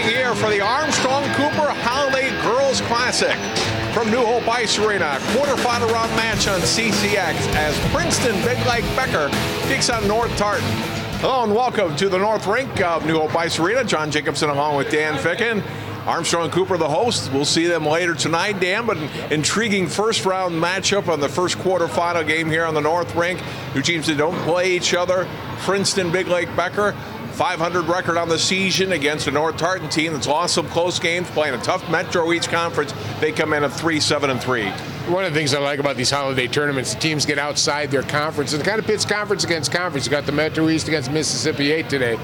here for the Armstrong Cooper Holiday Girls Classic from New Hope Ice Arena. Quarterfinal round match on CCX as Princeton Big Lake Becker takes on North Tartan. Hello and welcome to the North Rink of New Hope Ice Arena. John Jacobson along with Dan Ficken. Armstrong Cooper, the host. We'll see them later tonight, Dan, but an intriguing first-round matchup on the first quarterfinal game here on the North Rink. Two teams that don't play each other. Princeton Big Lake Becker, 500 record on the season against a North Tartan team that's lost some close games, playing a tough Metro East Conference. They come in at 3-7-3. One of the things I like about these holiday tournaments, the teams get outside their conference, and it kind of pits conference against conference. You got the Metro East against Mississippi 8 today,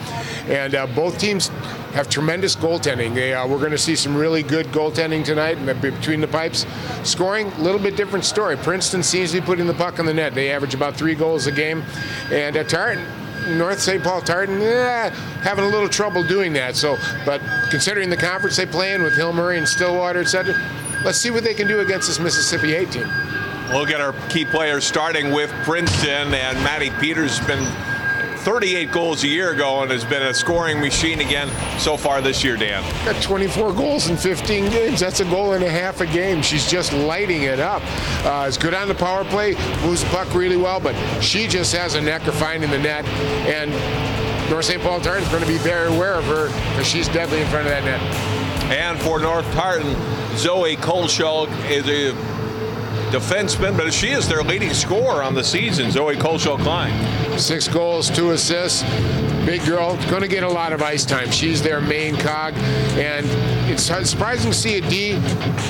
and both teams have tremendous goaltending. We're going to see some really good goaltending tonight, and between the pipes. Scoring, a little bit different story. Princeton seems to be putting the puck in the net. They average about 3 goals a game, and Tartan, North St. Paul Tartan, having a little trouble doing that. So, but considering the conference they play in with Hill Murray and Stillwater, etc., let's see what they can do against this Mississippi 8 team. We'll get our key players starting with Princeton, and Maddie Peters has been 38 goals a year ago and has been a scoring machine again so far this year, Dan. Got 24 goals in 15 games. That's a goal and a half a game. She's just lighting it up. Is good on the power play, moves the puck really well, but she just has a knack of finding the net, and North St. Paul Tartan is going to be very aware of her because she's deadly in front of that net. And for North Tartan, Zoe Kolschel is a defenseman, but she is their leading scorer on the season, Zoe Kolschel-Klein. 6 goals, 2 assists. Big girl, going to get a lot of ice time. She's their main cog, and it's surprising to see a D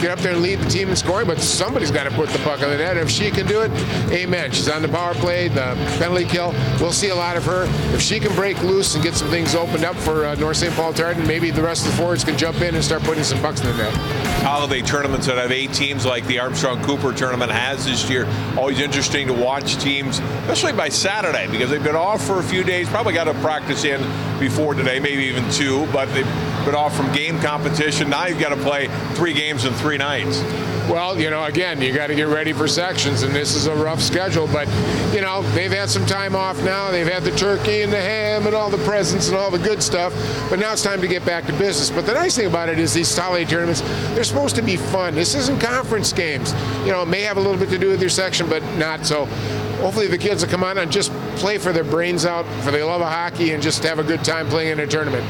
get up there and lead the team in scoring, but somebody's got to put the puck on the net. If she can do it, amen. She's on the power play, the penalty kill. We'll see a lot of her. If she can break loose and get some things opened up for North St. Paul Tartan, maybe the rest of the forwards can jump in and start putting some pucks in the net. Holiday tournaments that have 8 teams like the Armstrong Cooper tournament has this year. Always interesting to watch teams, especially by Saturday, because they've been off for a few days. Probably got to practice in before today, maybe even 2, but they've been off from game competition. Now you've got to play 3 games in 3 nights. Well, again, you got to get ready for sections, and this is a rough schedule, but, they've had some time off now. They've had the turkey and the ham and all the presents and all the good stuff, but now it's time to get back to business. But the nice thing about it is these holiday tournaments, they're supposed to be fun. This isn't conference games. It may have a little bit to do with your section, but not. So hopefully the kids will come on and just play for their brains out, for the love of hockey, and just have a good time playing in a tournament.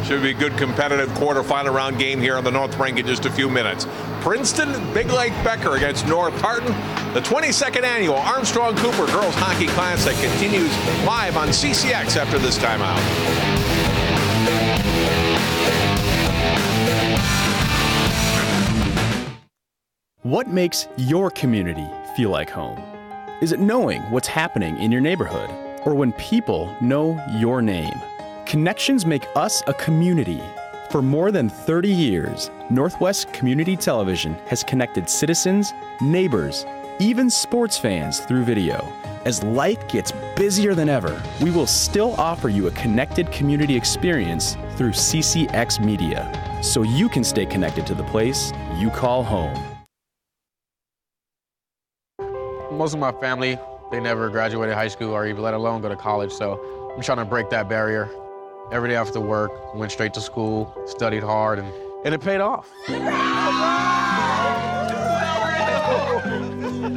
Should be a good competitive quarterfinal round game here on the North Rink in just a few minutes. Princeton Big Lake Becker against North Tartan. The 22nd annual Armstrong Cooper Girls Hockey Classic continues live on CCX after this timeout. What makes your community feel like home? Is it knowing what's happening in your neighborhood, or when people know your name? Connections make us a community. For more than 30 years, Northwest Community Television has connected citizens, neighbors, even sports fans through video. As life gets busier than ever, we will still offer you a connected community experience through CCX Media, so you can stay connected to the place you call home. Most of my family, they never graduated high school or even let alone go to college, so I'm trying to break that barrier. Every day after work, went straight to school, studied hard, and it paid off.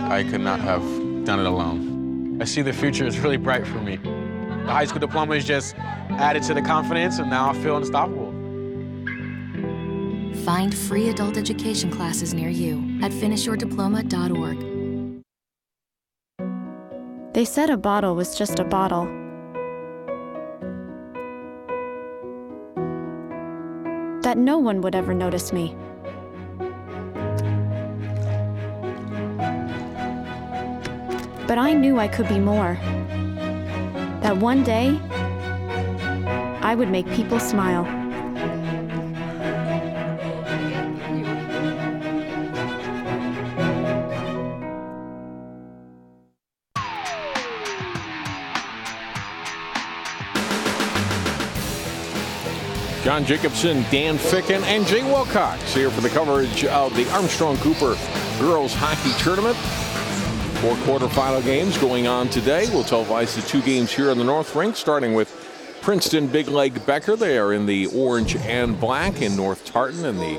I could not have done it alone. I see the future is really bright for me. The high school diploma is just added to the confidence, and now I feel unstoppable. Find free adult education classes near you at finishyourdiploma.org. They said a bottle was just a bottle. That no one would ever notice me. But I knew I could be more. That one day, I would make people smile. John Jacobson, Dan Ficken, and Jay Wilcox here for the coverage of the Armstrong Cooper Girls Hockey Tournament. 4 quarterfinal games going on today. We'll televise the 2 games here in the North Rink, starting with Princeton, Big Leg Becker. They are in the orange and black, in North Tartan in the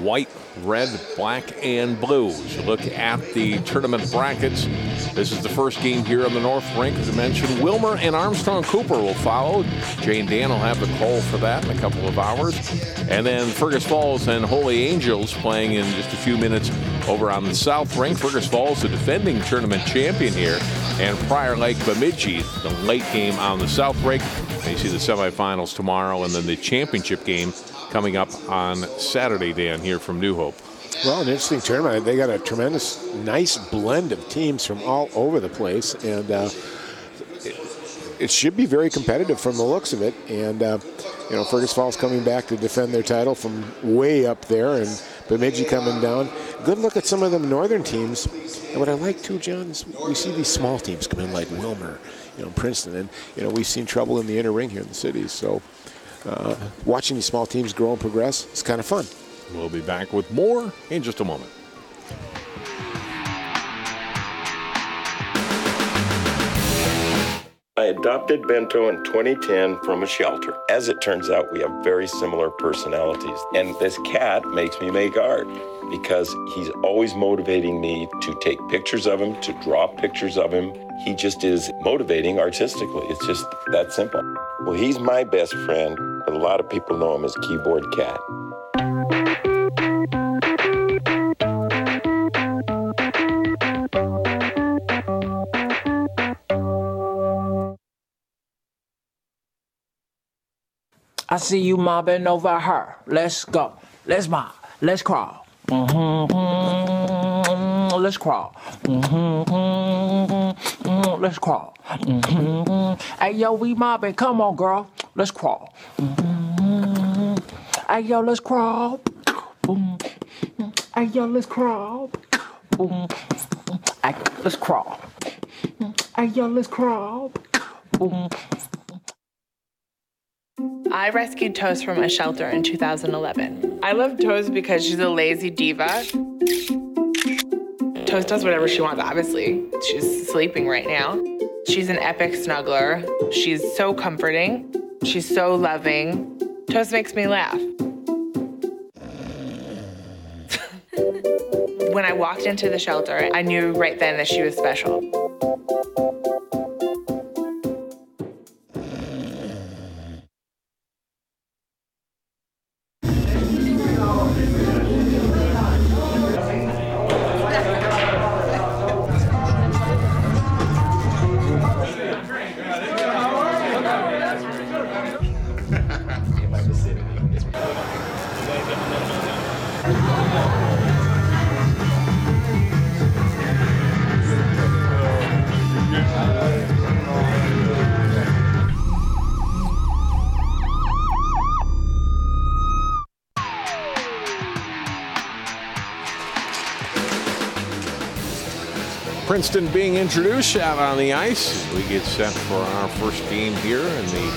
white, red, black, and blue. So look at the tournament brackets. This is the first game here on the North Rink. As I mentioned, Wilmer and Armstrong Cooper will follow. Jane Dan will have the call for that in a couple of hours. And then Fergus Falls and Holy Angels playing in just a few minutes over on the South Rink. Fergus Falls, the defending tournament champion here, and Prior Lake Bemidji, the late game on the South Rink. You see the semifinals tomorrow, and then the championship game coming up on Saturday, Dan, here from New Hope. Well, an interesting tournament. They got a tremendous, nice blend of teams from all over the place, and it should be very competitive from the looks of it. And, you know, Fergus Falls coming back to defend their title from way up there, and Bemidji coming down. Good look at some of the northern teams. And what I like, too, John, is we see these small teams come in like Wilmer, you know, Princeton. And, you know, we've seen trouble in the inner ring here in the city. So watching these small teams grow and progress is kind of fun. We'll be back with more in just a moment. I adopted Bento in 2010 from a shelter. As it turns out, we have very similar personalities. And this cat makes me make art because he's always motivating me to take pictures of him, to draw pictures of him. He just is motivating artistically. It's just that simple. Well, he's my best friend, but a lot of people know him as Keyboard Cat. I see you mobbing over her. Let's go. Let's mob. Let's crawl. Let's crawl. Let's crawl. Hey, yo, we mobbing. Come on, girl. Let's crawl. Hey, yo, let's crawl. Hey, yo, let's crawl. Hey, let's crawl. Hey, yo, let's crawl. I rescued Toast from a shelter in 2011. I love Toast because she's a lazy diva. Toast does whatever she wants, obviously. She's sleeping right now. She's an epic snuggler. She's so comforting. She's so loving. Toast makes me laugh. When I walked into the shelter, I knew right then that she was special. Princeton being introduced out on the ice as we get set for our first game here in the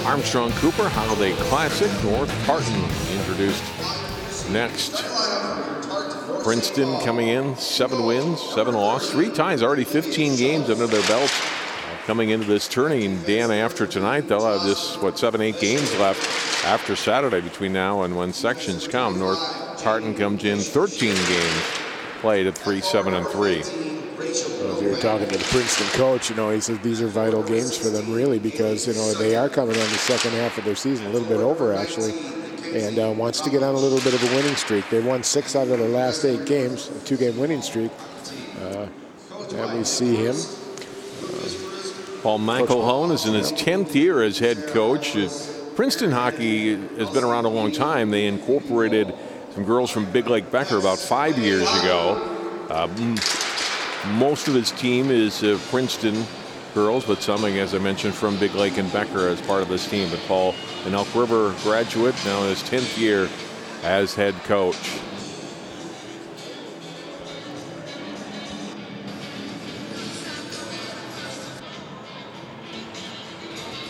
Armstrong Cooper Holiday Classic. North Tartan introduced next. Princeton coming in, 7 wins, 7 losses, 3 ties, already 15 games under their belts coming into this tourney. And Dan, after tonight, they'll have just, 7, 8 games left after Saturday between now and when sections come. North Tartan comes in 13 games played at 3-7-3. If you're talking to the Princeton coach, you know, he says these are vital games for them, really, because, you know, they are coming on the second half of their season, a little bit over, actually, and wants to get on a little bit of a winning streak. They won 6 out of their last 8 games, a 2-game winning streak. And we see him. Paul McElhone is in his 10th year as head coach. Princeton hockey has been around a long time. They incorporated some girls from Big Lake Becker about 5 years ago. Most of his team is Princeton girls, but some, as I mentioned, from Big Lake and Becker as part of this team. But Paul, an Elk River graduate, now in his 10th year as head coach.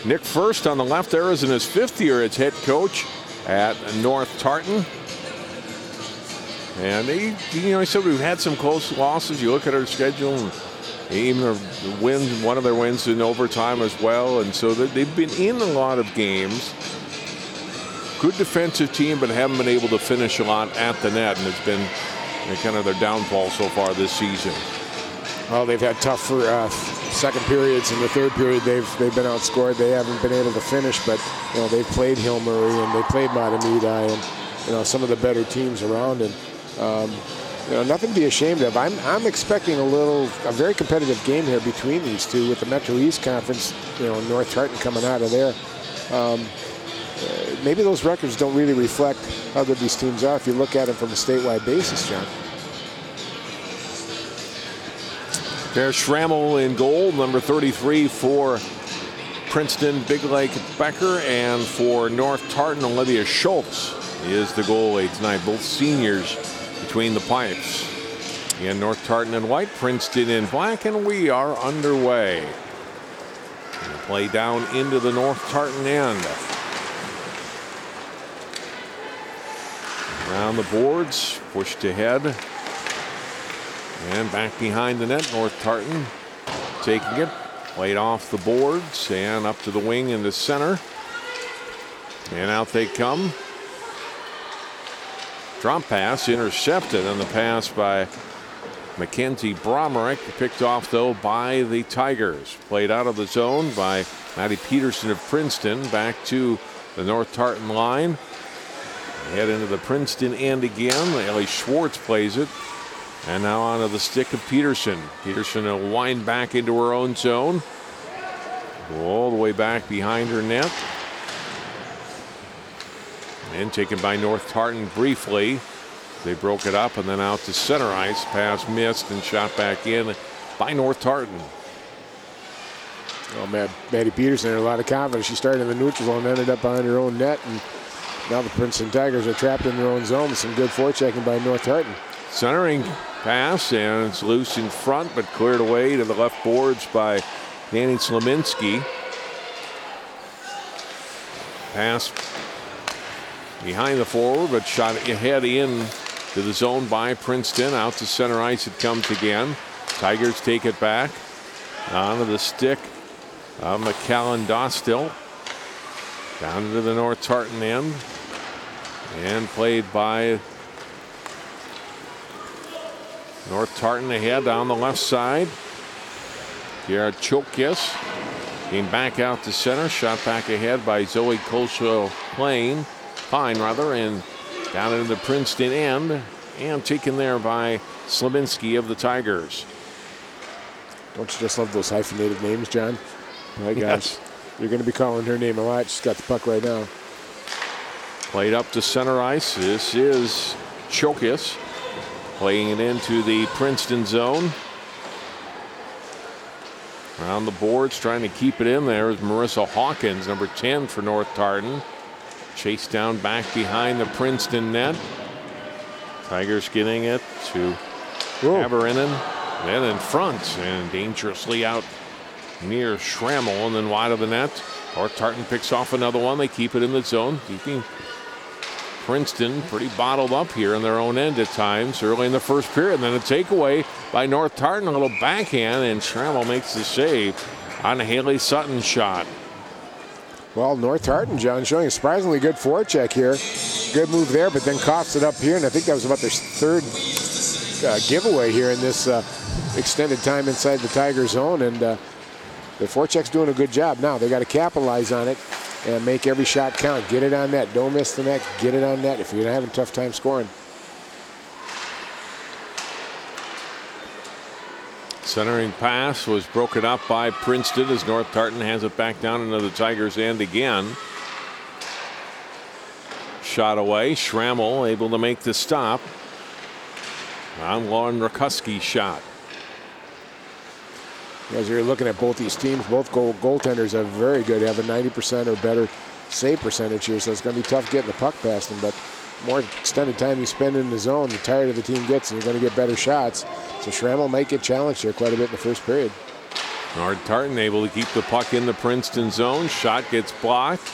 Nick First on the left there is in his 5th year as head coach at North Tartan. And he said we've had some close losses. You look at our schedule, and Even one of their wins in overtime as well. And so they've been in a lot of games. Good defensive team, but haven't been able to finish a lot at the net. And it's been kind of their downfall so far this season. Well, they've had tough second periods. In the third period, they've been outscored. They haven't been able to finish, but they've played Hill Murray and they played Matamidi and some of the better teams around. And nothing to be ashamed of. I'm expecting a very competitive game here between these two with the Metro East Conference. North Tartan coming out of there. Maybe those records don't really reflect how good these teams are if you look at them from a statewide basis, John. There's Schrammel in goal, number 33 for Princeton, Big Lake Becker, and for North Tartan, Olivia Schultz is the goalie tonight. Both seniors between the pipes. And North Tartan in white, Princeton in black, and we are underway. Play down into the North Tartan end. Around the boards, pushed ahead. And back behind the net, North Tartan taking it. Played off the boards and up to the wing in the center. And out they come. Drop pass intercepted on the pass by Mackenzie Bromerick. Picked off though by the Tigers. Played out of the zone by Maddie Peterson of Princeton. Back to the North Tartan line. Head into the Princeton end again. Ellie Schwartz plays it. And now onto the stick of Peterson. Peterson will wind back into her own zone. All the way back behind her net. And taken by North Tartan briefly. They broke it up and then out to center ice. Pass missed and shot back in by North Tartan. Well, Maddie Peterson had a lot of confidence. She started in the neutral zone and ended up behind her own net. And now the Princeton Tigers are trapped in their own zone with some good forechecking by North Tartan. Centering pass, and it's loose in front, but cleared away to the left boards by Danny Slominski. Pass behind the forward, but shot ahead in to the zone by Princeton. Out to center ice it comes again. Tigers take it back. Onto the stick of McCallan Dostil. Down into the North Tartan end. And played by North Tartan ahead down the left side. Kiara Chokis came back out to center. Shot back ahead by Zoe Pine, and down into the Princeton end. And taken there by Slavinsky of the Tigers. Don't you just love those hyphenated names, John? My gosh. Yes. You're going to be calling her name a lot. She's got the puck right now. Played up to center ice. This is Chokis. Playing it into the Princeton zone. Around the boards, trying to keep it in there is Marissa Hawkins, number 10 for North Tartan. Chased down back behind the Princeton net. Tigers getting it to Haberinen. Then in front and dangerously out near Schrammel and then wide of the net. North Tartan picks off another one. They keep it in the zone, keeping Princeton pretty bottled up here in their own end at times early in the first period. And then a takeaway by North Tartan, a little backhand, and Schrammel makes the save on a Haley Sutton shot. Well, North Tartan, John, showing a surprisingly good forecheck here. Good move there, but then coughs it up here, and I think that was about their third giveaway here in this extended time inside the Tiger zone, and the forecheck's doing a good job. Now they got to capitalize on it and make every shot count. Get it on net. Don't miss the net. Get it on net if you're having a tough time scoring. Centering pass was broken up by Princeton as North Tartan has it back down into the Tigers' end again. Shot away. Schrammel able to make the stop on Lauren Rakuski's shot. As you're looking at both these teams, both goaltenders are very good. Have a 90% or better save percentage here, so it's going to be tough getting the puck past them. But more extended time you spend in the zone, the tighter the team gets, and you're going to get better shots. So Schrammel might get challenged here quite a bit in the first period. North Tartan able to keep the puck in the Princeton zone. Shot gets blocked.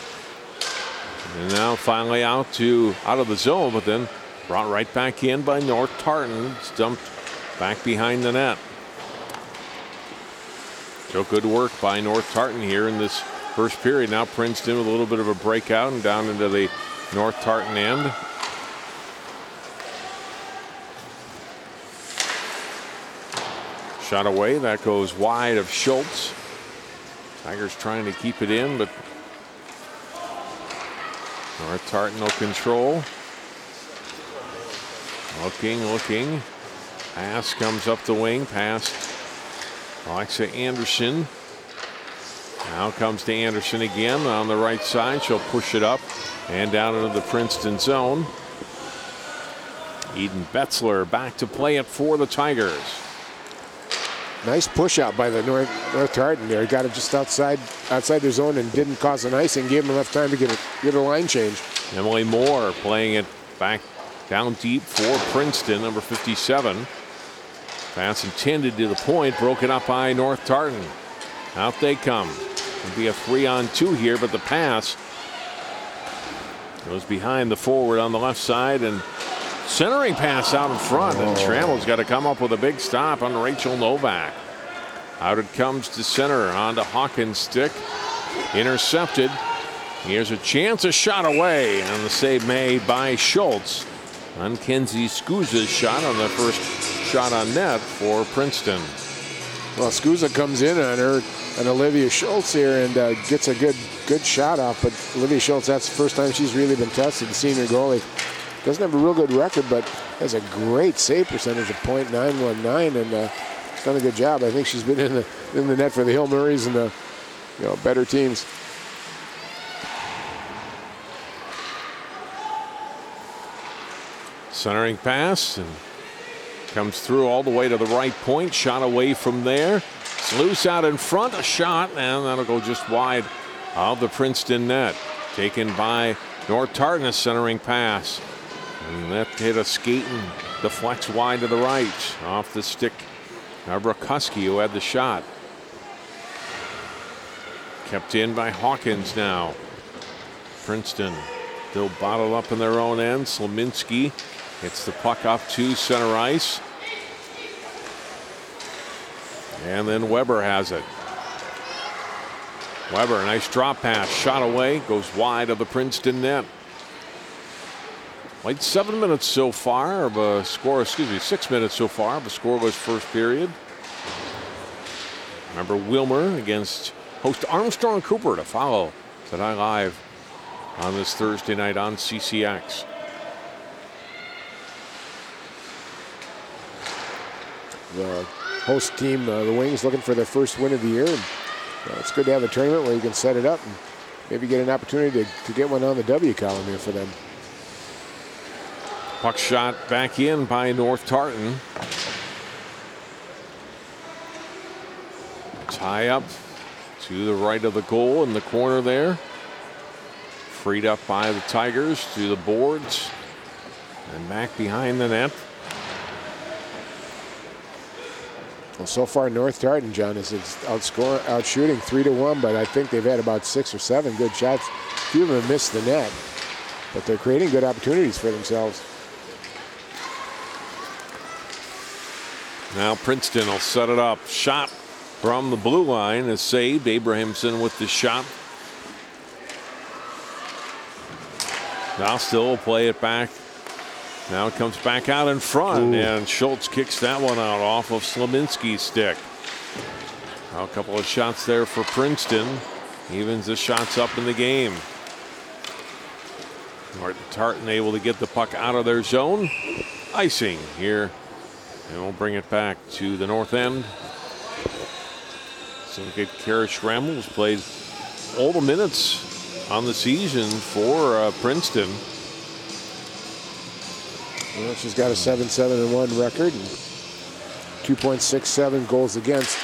And now finally out of the zone, but then brought right back in by North Tartan. Stumped back behind the net. So good work by North Tartan here in this first period. Now Princeton with a little bit of a breakout and down into the North Tartan end. Shot away, that goes wide of Schultz. Tigers trying to keep it in, but North Tartan no control. Looking. Pass comes up the wing, past Alexa Anderson. Now comes to Anderson again on the right side. She'll push it up and down into the Princeton zone. Eden Betzler back to play it for the Tigers. Nice push out by the North Tartan there. Got it just outside their zone and didn't cause an icing. Gave them enough time to get a line change. Emily Moore playing it back down deep for Princeton, number 57. Pass intended to the point, broken up by North Tartan. Out they come. It'll be a 3-on-2 here, but the pass goes behind the forward on the left side, and centering pass out in front, and Trammell's got to come up with a big stop on Rachel Novak. Out it comes to center, onto Hawkins' stick. Intercepted. Here's a chance, a shot away, and the save made by Schultz on Kenzie Scusa's shot on the first shot on net for Princeton. Well, Scusa comes in on her and Olivia Schultz here and gets a good shot off, but Olivia Schultz, that's the first time she's really been tested, the senior goalie. Doesn't have a real good record, but has a great save percentage of .919, and she's done a good job. I think she's been in the net for the Hill Murrays and the better teams. Centering pass and comes through all the way to the right point. Shot away from there. It's loose out in front. A shot, and that'll go just wide of the Princeton net. Taken by North Tartan, a centering pass. And that hit a skate and deflects wide to the right. Off the stick of Rakuski, who had the shot. Kept in by Hawkins now. Princeton still bottled up in their own end. Slominski hits the puck up to center ice. And then Weber has it. Weber, a nice drop pass, shot away, goes wide of the Princeton net. Played 7 minutes so far of a score, 6 minutes so far of a scoreless first period. Remember Wilmer against host Armstrong Cooper to follow tonight live on this Thursday night on CCX. The host team, the Wings, looking for their first win of the year. And, it's good to have a tournament where you can set it up and maybe get an opportunity to get one on the W column here for them. Puck shot back in by North Tartan. Tie up to the right of the goal in the corner there. Freed up by the Tigers to the boards and back behind the net. Well, so far North Tartan, John, is outshooting 3-1, but I think they've had about 6 or 7 good shots. A few of them have missed the net, but they're creating good opportunities for themselves. Now Princeton will set it up. Shot from the blue line is saved. Abrahamson with the shot. Now still will play it back. Now it comes back out in front. Ooh. And Schultz kicks that one out off of Slominski's stick. Now a couple of shots there for Princeton. Evens the shots up in the game. North Tartan able to get the puck out of their zone. Icing here. And we'll bring it back to the north end. So good. Kara Schrammel has played all the minutes on the season for Princeton. Well, she's got a 7-7-1 record and 2.67 goals against.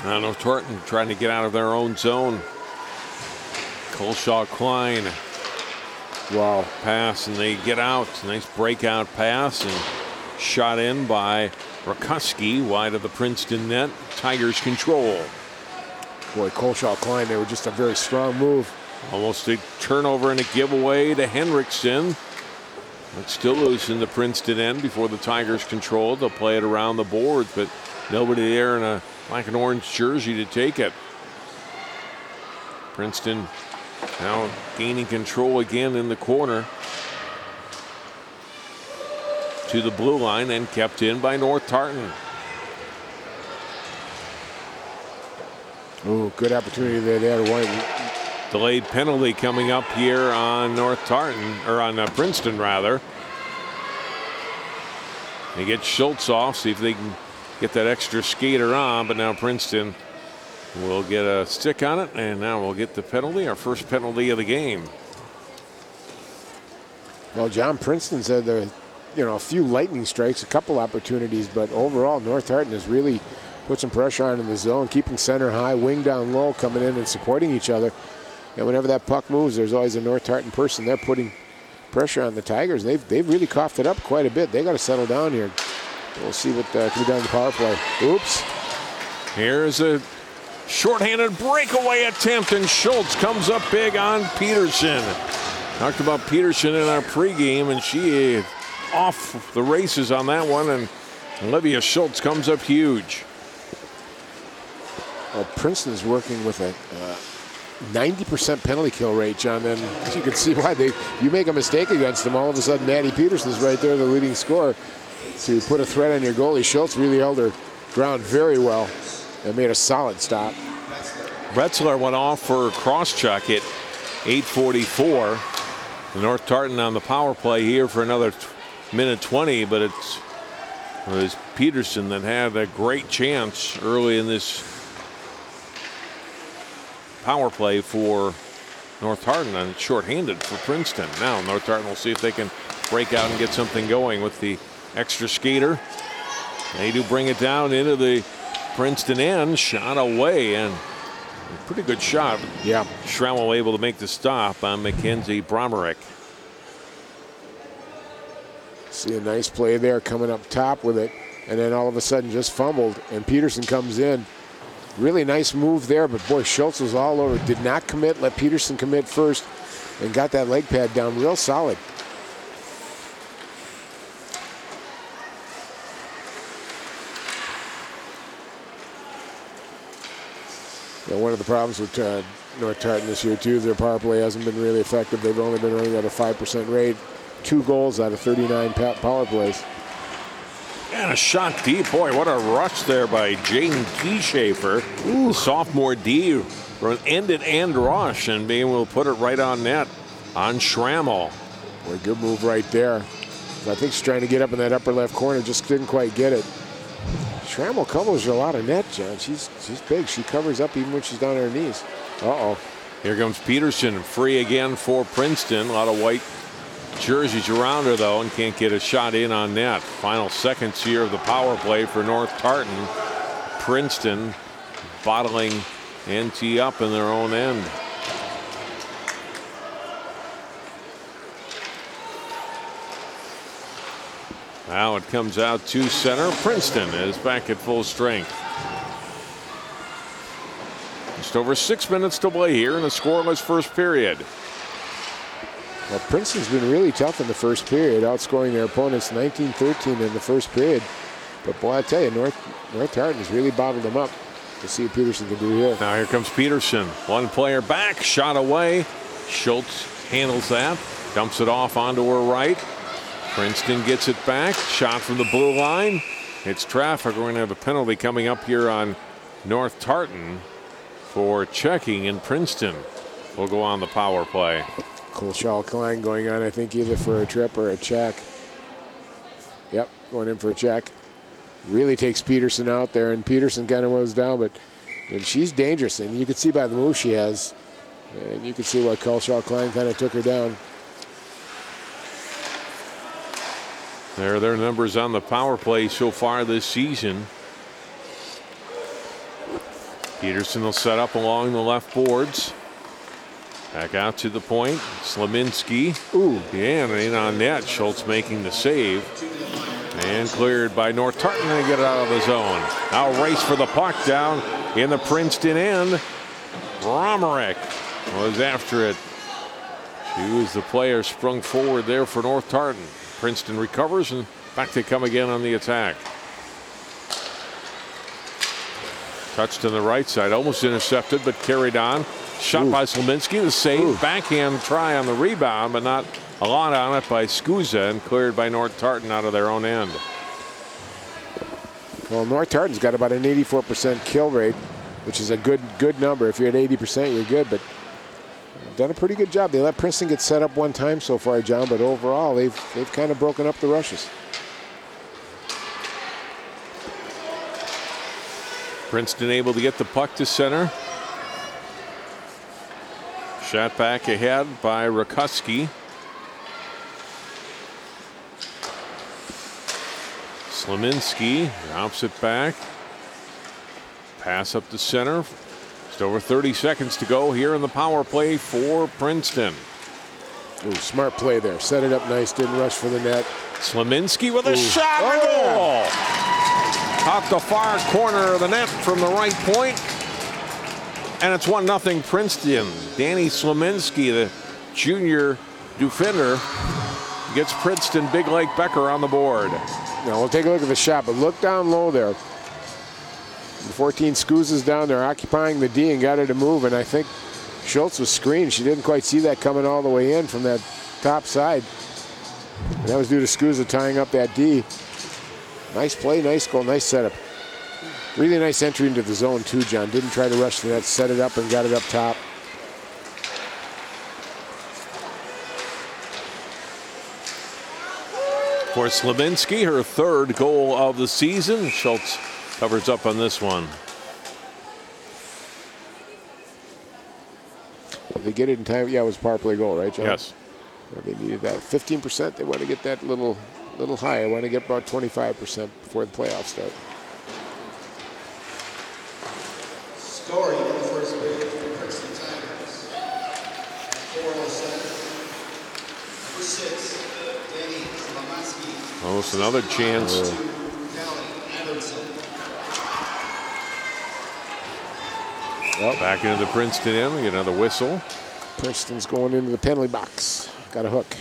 North Tartan trying to get out of their own zone. Colshaw Klein. Wow. Pass and they get out. Nice breakout pass and shot in by Rakuski wide of the Princeton net. Tigers control. Boy, Colshaw Klein, they were just a very strong move. Almost a turnover and a giveaway to Henriksen. It's still loose in the Princeton end before the Tigers control. They'll play it around the boards, but nobody there in a black and orange jersey to take it. Princeton now gaining control again in the corner. To the blue line and kept in by North Tartan. Oh, good opportunity there to one. Delayed penalty coming up here on North Tartan, or on Princeton rather. They get Schultz off, see if they can get that extra skater on, but now Princeton will get a stick on it, and now we'll get the penalty, our first penalty of the game. Well, John, Princeton said there, a few lightning strikes, a couple opportunities, but overall North Tartan has really put some pressure on in the zone, keeping center high, wing down low, coming in and supporting each other. And whenever that puck moves, there's always a North Tartan person there putting pressure on the Tigers. They've really coughed it up quite a bit. They got to settle down here. We'll see what can be done in the power play. Oops. Here's a shorthanded breakaway attempt, and Schultz comes up big on Peterson. Talked about Peterson in our pregame, and she is off the races on that one, and Olivia Schultz comes up huge. Well, Princeton's working with a 90% penalty kill rate, John, and you can see why you make a mistake against them, all of a sudden Maddie Peterson's right there, the leading scorer. So you put a threat on your goalie. Schultz really held her ground very well and made a solid stop. Bretzler went off for a cross-check at 8:44. North Tartan on the power play here for another minute 20, but it was Peterson that had a great chance early in this power play for North Tartan, and it's shorthanded for Princeton. Now North Tartan will see if they can break out and get something going with the extra skater. They do bring it down into the Princeton end, shot away, and a pretty good shot. Yeah. Schrammel able to make the stop on Mackenzie Bromerick. See a nice play there coming up top with it, and then all of a sudden just fumbled, and Peterson comes in. Really nice move there, but boy, Schultz was all over. Did not commit, let Peterson commit first, and got that leg pad down real solid. Now, one of the problems with North Tartan this year, too, their power play hasn't been really effective. They've only been running at a 5% rate. 2 goals out of 39 power plays. And a shot deep. Boy, what a rush there by Jaden Keyshafer, the sophomore D, for an end-to-end rush and being able to put it right on net on Schrammel. Boy, good move right there. I think she's trying to get up in that upper left corner, just didn't quite get it. Schrammel covers a lot of net, John. She's big. She covers up even when she's down on her knees. Uh-oh. Here comes Peterson, free again for Princeton. A lot of white jerseys around her, though, and can't get a shot in on net. Final seconds here of the power play for North Tartan. Princeton bottling NT up in their own end. Now it comes out to center. Princeton is back at full strength. Just over 6 minutes to play here in a scoreless first period. Well, Princeton's been really tough in the first period, outscoring their opponents 19-13 in the first period. But boy, I tell you, North Tartan has really bottled them up. We'll see what Peterson can do here. Now here comes Peterson. One player back, shot away. Schultz handles that, dumps it off onto her right. Princeton gets it back, shot from the blue line. It's traffic. We're going to have a penalty coming up here on North Tartan for checking, and Princeton will go on the power play. Colshaw Klein going on, I think, either for a trip or a check. Yep, going in for a check. Really takes Peterson out there, and Peterson kind of was down, and she's dangerous, and you can see by the move she has, and you can see why Colshaw Klein kind of took her down. There are their numbers on the power play so far this season. Peterson will set up along the left boards. Back out to the point. Slaminski. Ooh. Yeah, and in on net. Schultz making the save. And cleared by North Tartan to get it out of the zone. Now race for the puck down in the Princeton end. Bromerick was after it. She was the player sprung forward there for North Tartan. Princeton recovers, and back they come again on the attack. Touched on the right side, almost intercepted, but carried on. Shot by Slominski, the save. Backhand try on the rebound, but not a lot on it by Skuza, and cleared by North Tartan out of their own end. Well, North Tartan's got about an 84% kill rate, which is a good number. If you're at 80%, you're good, but done a pretty good job. They let Princeton get set up one time so far, John, but overall they've kind of broken up the rushes. Princeton able to get the puck to center. Shot back ahead by Rakuski. Slominski drops it back. Pass up the center. Just over 30 seconds to go here in the power play for Princeton. Ooh, smart play there. Set it up nice. Didn't rush for the net. Slominski with a shot and goal. Out the far corner of the net from the right point. And it's 1-0 Princeton. Danny Slominski, the junior defender, gets Princeton Big Lake Becker on the board. Now we'll take a look at the shot, but look down low there. The 14 Skuza's down there occupying the D and got her to move, and I think Schultz was screened. She didn't quite see that coming all the way in from that top side. And that was due to Skuza tying up that D. Nice play, nice goal, nice setup. Really nice entry into the zone too, John. Didn't try to rush the net, set it up and got it up top. For Slominski, her third goal of the season. Schultz covers up on this one. Did they get it in time? Yeah, it was a power play goal, right, John? Yes. Well, they needed that. 15%. They want to get that little higher. Want to get about 25% before the playoffs start. Story in the first period for the Princeton Tigers. 4:07. Number 6, Danny Slominski. Almost another chance. Well, back into the Princeton end. We get another whistle. Princeton's going into the penalty box. Got a hook.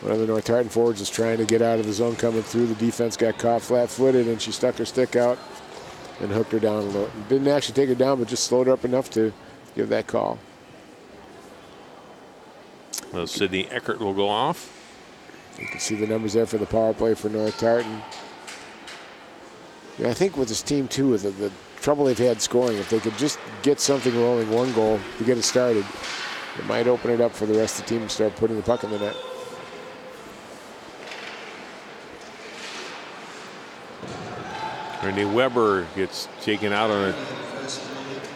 One of the North Tartan forwards is trying to get out of the zone coming through. The defense got caught flat-footed, and she stuck her stick out and hooked her down a little. Didn't actually take her down, but just slowed her up enough to give that call. Well, Sydney Eckert will go off. You can see the numbers there for the power play for North Tartan. Yeah, I think with this team, too, with the trouble they've had scoring, if they could just get something rolling, one goal to get it started, it might open it up for the rest of the team to start putting the puck in the net. Randy Weber gets taken out on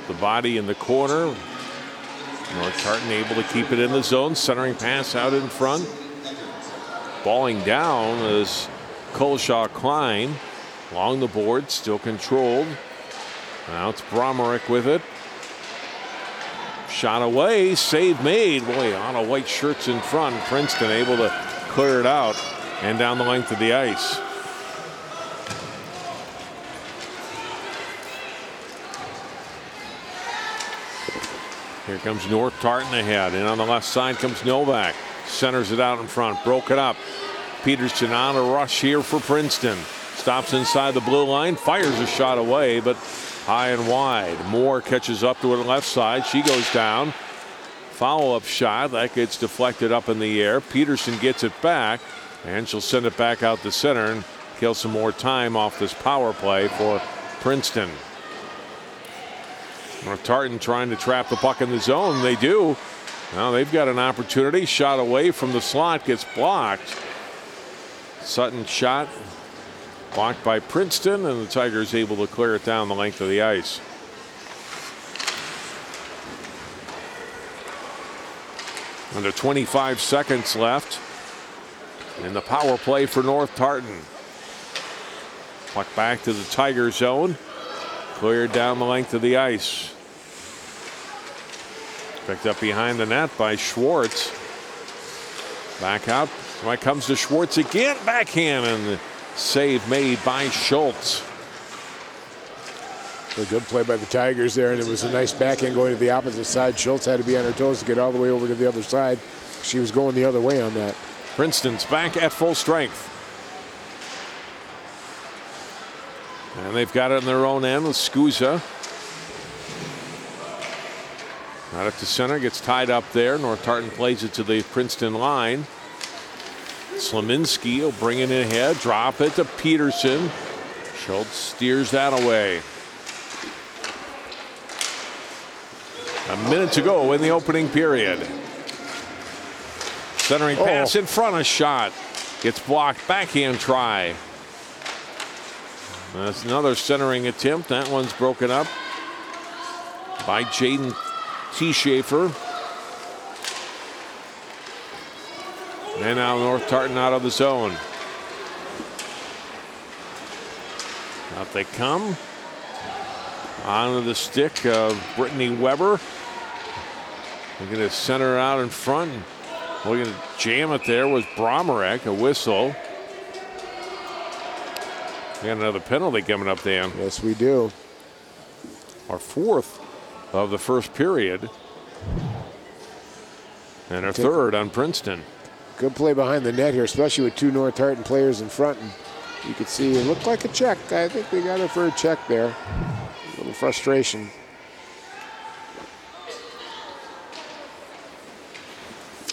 the body in the corner. North Tartan able to keep it in the zone. Centering pass out in front. Balling down is Colshaw Klein. Along the board, still controlled. Now it's Bromerick with it. Shot away, save made. Boy, on a white shirts in front. Princeton able to clear it out and down the length of the ice. Here comes North Tartan ahead, and on the left side comes Novak. Centers it out in front, broke it up. Peterson on a rush here for Princeton. Stops inside the blue line, fires a shot away, but high and wide. Moore catches up to her left side. She goes down. Follow-up shot, that gets deflected up in the air. Peterson gets it back, and she'll send it back out the center and kill some more time off this power play for Princeton. North Tartan trying to trap the puck in the zone. They do. Now they've got an opportunity. Shot away from the slot, gets blocked. Sutton shot blocked by Princeton, and the Tigers able to clear it down the length of the ice. Under 25 seconds left in the power play for North Tartan. Puck back to the Tiger zone. Cleared down the length of the ice. Picked up behind the net by Schwartz. Back out. Right comes to Schwartz again. Backhand, and the save made by Schultz. A good play by the Tigers there, and it was a nice backhand going to the opposite side. Schultz had to be on her toes to get all the way over to the other side. She was going the other way on that. Princeton's back at full strength. And they've got it in their own end with Skuza. Got it to center, gets tied up there. North Tartan plays it to the Princeton line. Slaminski will bring it in ahead, drop it to Peterson. Schultz steers that away. A minute to go in the opening period. Centering pass in front, a shot. Gets blocked, backhand try. That's another centering attempt. That one's broken up by Jaden T. Schaefer. And now North Tartan out of the zone. Out they come. Onto the stick of Brittany Weber. They're going to center out in front. Looking to jam it there was Bromerek, a whistle. We got another penalty coming up, Dan. Yes, we do. Our fourth of the first period. And our third on Princeton. Good play behind the net here, especially with two North Tartan players in front. And you could see it looked like a check. I think they got it for a check there. A little frustration.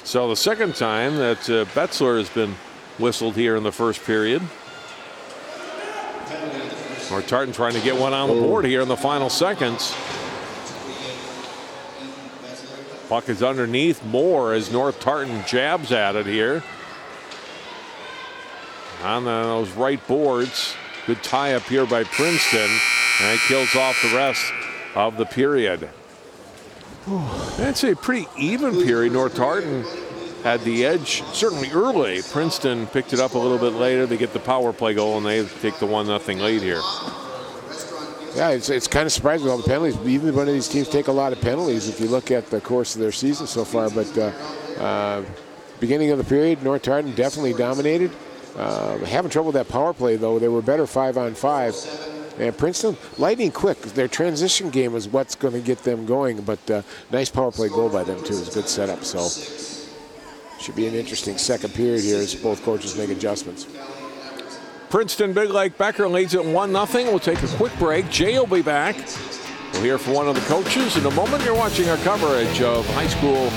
So the second time that Betzler has been whistled here in the first period. North Tartan trying to get one on the board here in the final seconds. Puck is underneath more as North Tartan jabs at it here. On those right boards. Good tie up here by Princeton. And it kills off the rest of the period. That's a pretty even period. North Tartan had the edge certainly early. Princeton picked it up a little bit later. They get the power play goal and they take the 1-0 lead here. Yeah, it's kind of surprising with all the penalties. Even one of these teams take a lot of penalties if you look at the course of their season so far. But beginning of the period, North Tartan definitely dominated. Having trouble with that power play, though. They were better 5-on-5. And Princeton, lightning quick. Their transition game is what's going to get them going. But nice power play goal by them, too. It was a good setup. So should be an interesting second period here as both coaches make adjustments. Princeton Big Lake Becker leads at 1-0. We'll take a quick break. Jay will be back. We'll hear from one of the coaches in a moment. You're watching our coverage of high school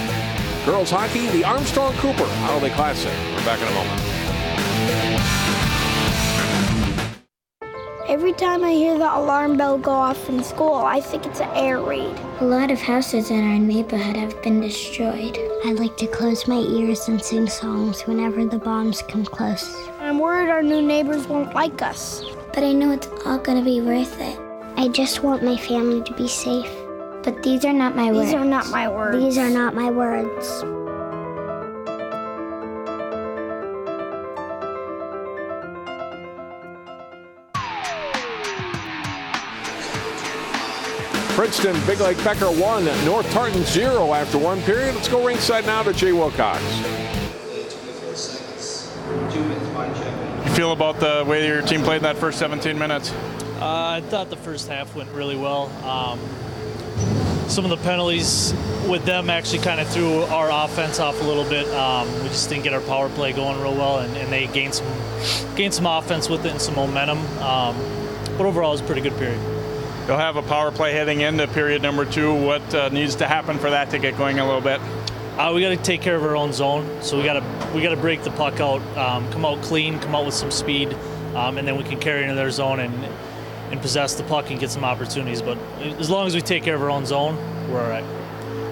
girls hockey, the Armstrong Cooper Holiday Classic. We're back in a moment. Every time I hear the alarm bell go off in school, I think it's an air raid. A lot of houses in our neighborhood have been destroyed. I like to close my ears and sing songs whenever the bombs come close. I'm worried our new neighbors won't like us. But I know it's all gonna be worth it. I just want my family to be safe. But these are not my words. These are not my words. These are not my words. Princeton Big Lake Becker 1, North Tartan 0 after one period. Let's go ringside now to Jay Wilcox. You feel about the way your team played in that first 17 minutes? I thought the first half went really well. Some of the penalties with them actually kind of threw our offense off a little bit. We just didn't get our power play going real well, and they gained some offense with it and some momentum. But overall, it was a pretty good period. You'll have a power play heading into period number 2. What needs to happen for that to get going a little bit? We got to take care of our own zone. So we got to break the puck out, come out clean, come out with some speed, and then we can carry into their zone and possess the puck and get some opportunities. But as long as we take care of our own zone, we're all right.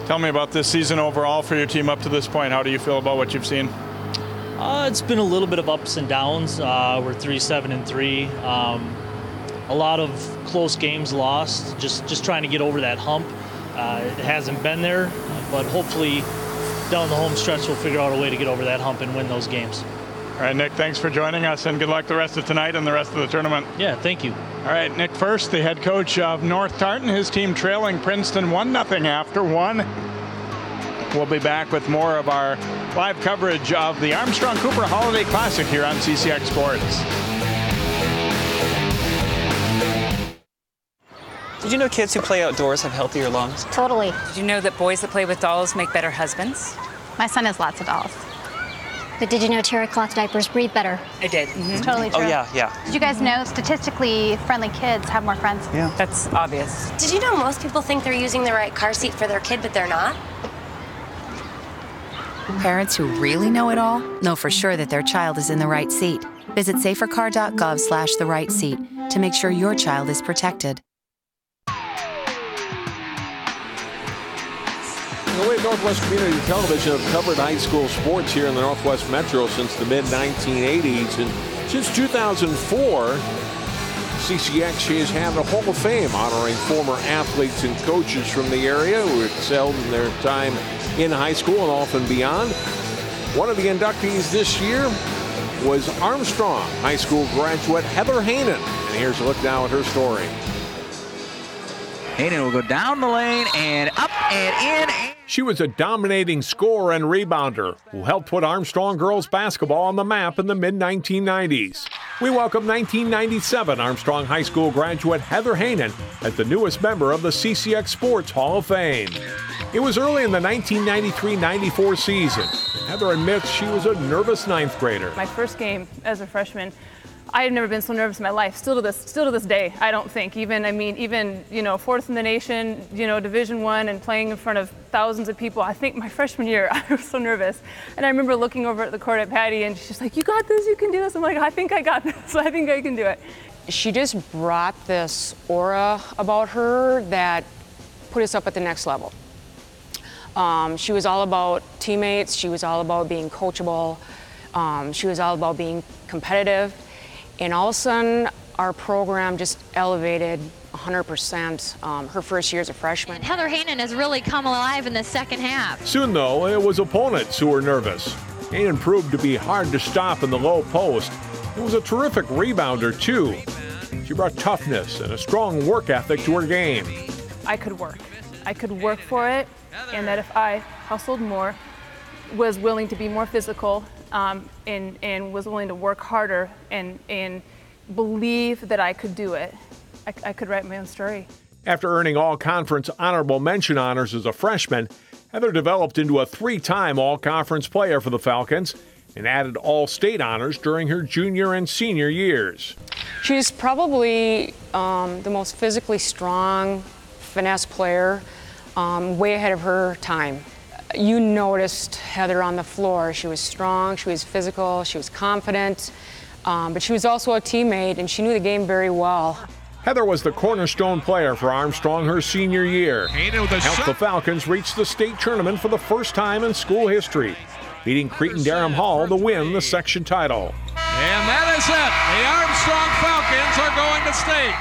Tell me about this season overall for your team up to this point. How do you feel about what you've seen? It's been a little bit of ups and downs. We're 3-7-3. A lot of close games lost, just trying to get over that hump. It hasn't been there, but hopefully down the home stretch we'll figure out a way to get over that hump and win those games. All right, Nick, thanks for joining us, and good luck the rest of tonight and the rest of the tournament. Yeah, thank you. All right, Nick First, the head coach of North Tartan, his team trailing Princeton 1-0 after one. We'll be back with more of our live coverage of the Armstrong Cooper Holiday Classic here on CCX Sports. Did you know kids who play outdoors have healthier lungs? Totally. Did you know that boys that play with dolls make better husbands? My son has lots of dolls. But did you know terry cloth diapers breathe better? I did. It's totally true. Oh, yeah. Did you guys know statistically friendly kids have more friends? Yeah. That's obvious. Did you know most people think they're using the right car seat for their kid, but they're not? Parents who really know it all know for sure that their child is in the right seat. Visit safercar.gov/the right seat to make sure your child is protected. The way Northwest Community Television have covered high school sports here in the Northwest Metro since the mid-1980s. And since 2004, CCX has had a Hall of Fame honoring former athletes and coaches from the area who excelled in their time in high school and often beyond. One of the inductees this year was Armstrong High School graduate Heather Haanen. And here's a look now at her story. Haanen will go down the lane and up and in. She was a dominating scorer and rebounder who helped put Armstrong girls basketball on the map in the mid-1990s. We welcome 1997 Armstrong High School graduate Heather Haanen as the newest member of the CCX Sports Hall of Fame. It was early in the 1993-94 season. Heather admits she was a nervous ninth grader. My first game as a freshman, I had never been so nervous in my life. Still to this day, I don't think. Even fourth in the nation, Division I, and playing in front of thousands of people. I think my freshman year, I was so nervous. And I remember looking over at the court at Patty, and she's like, "You got this. You can do this." I'm like, "I think I got this. I think I can do it." She just brought this aura about her that put us up at the next level. She was all about teammates. She was all about being coachable. She was all about being competitive. And all of a sudden, our program just elevated 100% her first year as a freshman. And Heather Haanen has really come alive in the second half. Soon, though, it was opponents who were nervous. Haanen proved to be hard to stop in the low post. He was a terrific rebounder, too. She brought toughness and a strong work ethic to her game. I could work. I could work for it, and that if I hustled more, was willing to be more physical, and was willing to work harder and believe that I could do it, I could write my own story. After earning all-conference honorable mention honors as a freshman, Heather developed into a three-time all-conference player for the Falcons and added all-state honors during her junior and senior years. She's probably the most physically strong finesse player, way ahead of her time. You noticed Heather on the floor. She was strong, she was physical, she was confident, but she was also a teammate, and she knew the game very well. Heather was the cornerstone player for Armstrong her senior year. Helped the Falcons reach the state tournament for the first time in school history, beating Cretin-Derham Hall to win the section title. And that is it. The Armstrong Falcons are going to state.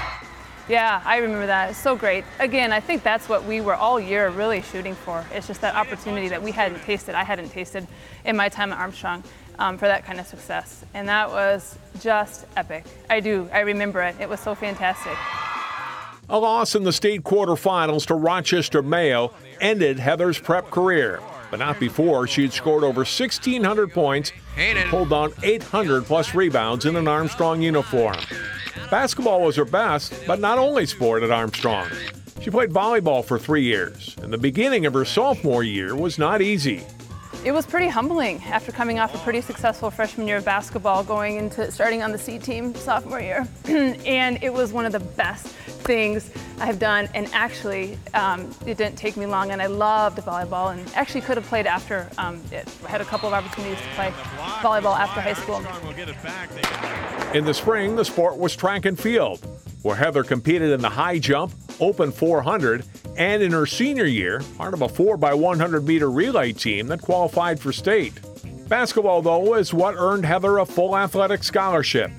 Yeah, I remember that. It's so great. Again, I think that's what we were all year really shooting for. It's just that opportunity that we hadn't tasted, I hadn't tasted in my time at Armstrong for that kind of success. And that was just epic. I remember it. It was so fantastic. A loss in the state quarterfinals to Rochester Mayo ended Heather's prep career, but not before she'd scored over 1,600 points and pulled down 800-plus rebounds in an Armstrong uniform. Basketball was her best, but not only sport at Armstrong. She played volleyball for 3 years, and the beginning of her sophomore year was not easy. It was pretty humbling after coming off a pretty successful freshman year of basketball, starting on the C team sophomore year. And it was one of the best things I've done, and actually it didn't take me long, and I loved volleyball, and actually could have played after it. I had a couple of opportunities to play volleyball after high school. In the spring, the sport was track and field, where Heather competed in the high jump, open 400, and in her senior year, part of a 4x100 meter relay team that qualified for state. Basketball, though, is what earned Heather a full athletic scholarship.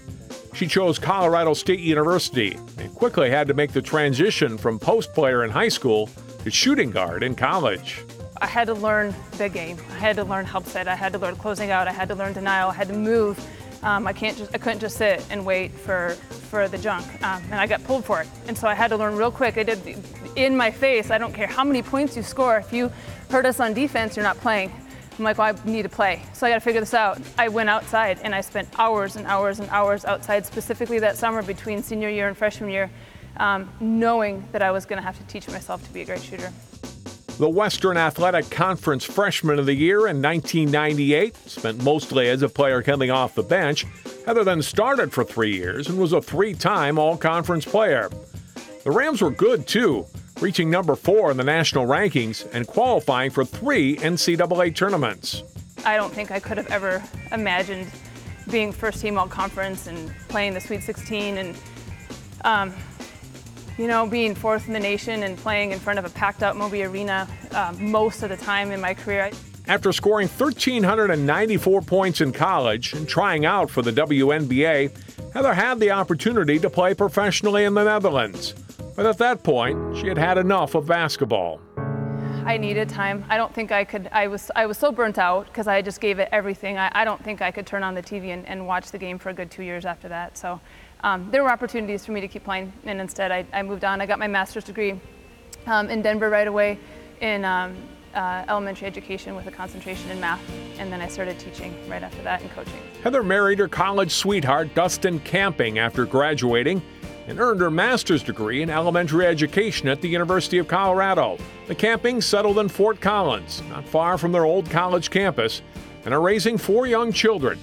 She chose Colorado State University and quickly had to make the transition from post player in high school to shooting guard in college. I had to learn the game. I had to learn help set. I had to learn closing out. I had to learn denial. I had to move. I couldn't just sit and wait for the junk, and I got pulled for it. And so I had to learn real quick. I did in my face. I don't care how many points you score. If you hurt us on defense, you're not playing. I'm like, well, I need to play. So I got to figure this out. I went outside, and I spent hours and hours and hours outside, specifically that summer between senior year and freshman year, knowing that I was going to have to teach myself to be a great shooter. The Western Athletic Conference Freshman of the Year in 1998, spent mostly as a player coming off the bench. Heather then started for 3 years and was a 3-time All-Conference player. The Rams were good, too, reaching number 4 in the national rankings and qualifying for 3 NCAA tournaments. I don't think I could have ever imagined being first-team All-Conference and playing the Sweet 16 and being 4th in the nation and playing in front of a packed-out Moby Arena most of the time in my career. After scoring 1,394 points in college and trying out for the WNBA, Heather had the opportunity to play professionally in the Netherlands. But at that point, she had had enough of basketball. I needed time. I don't think I could. I was so burnt out because I just gave it everything. I don't think I could turn on the TV and watch the game for a good 2 years after that. So there were opportunities for me to keep playing, and instead I moved on. I got my master's degree in Denver right away in elementary education with a concentration in math, and then I started teaching right after that and coaching. Heather married her college sweetheart, Dustin Camping, after graduating and earned her master's degree in elementary education at the University of Colorado. The Campings settled in Fort Collins, not far from their old college campus, and are raising 4 young children,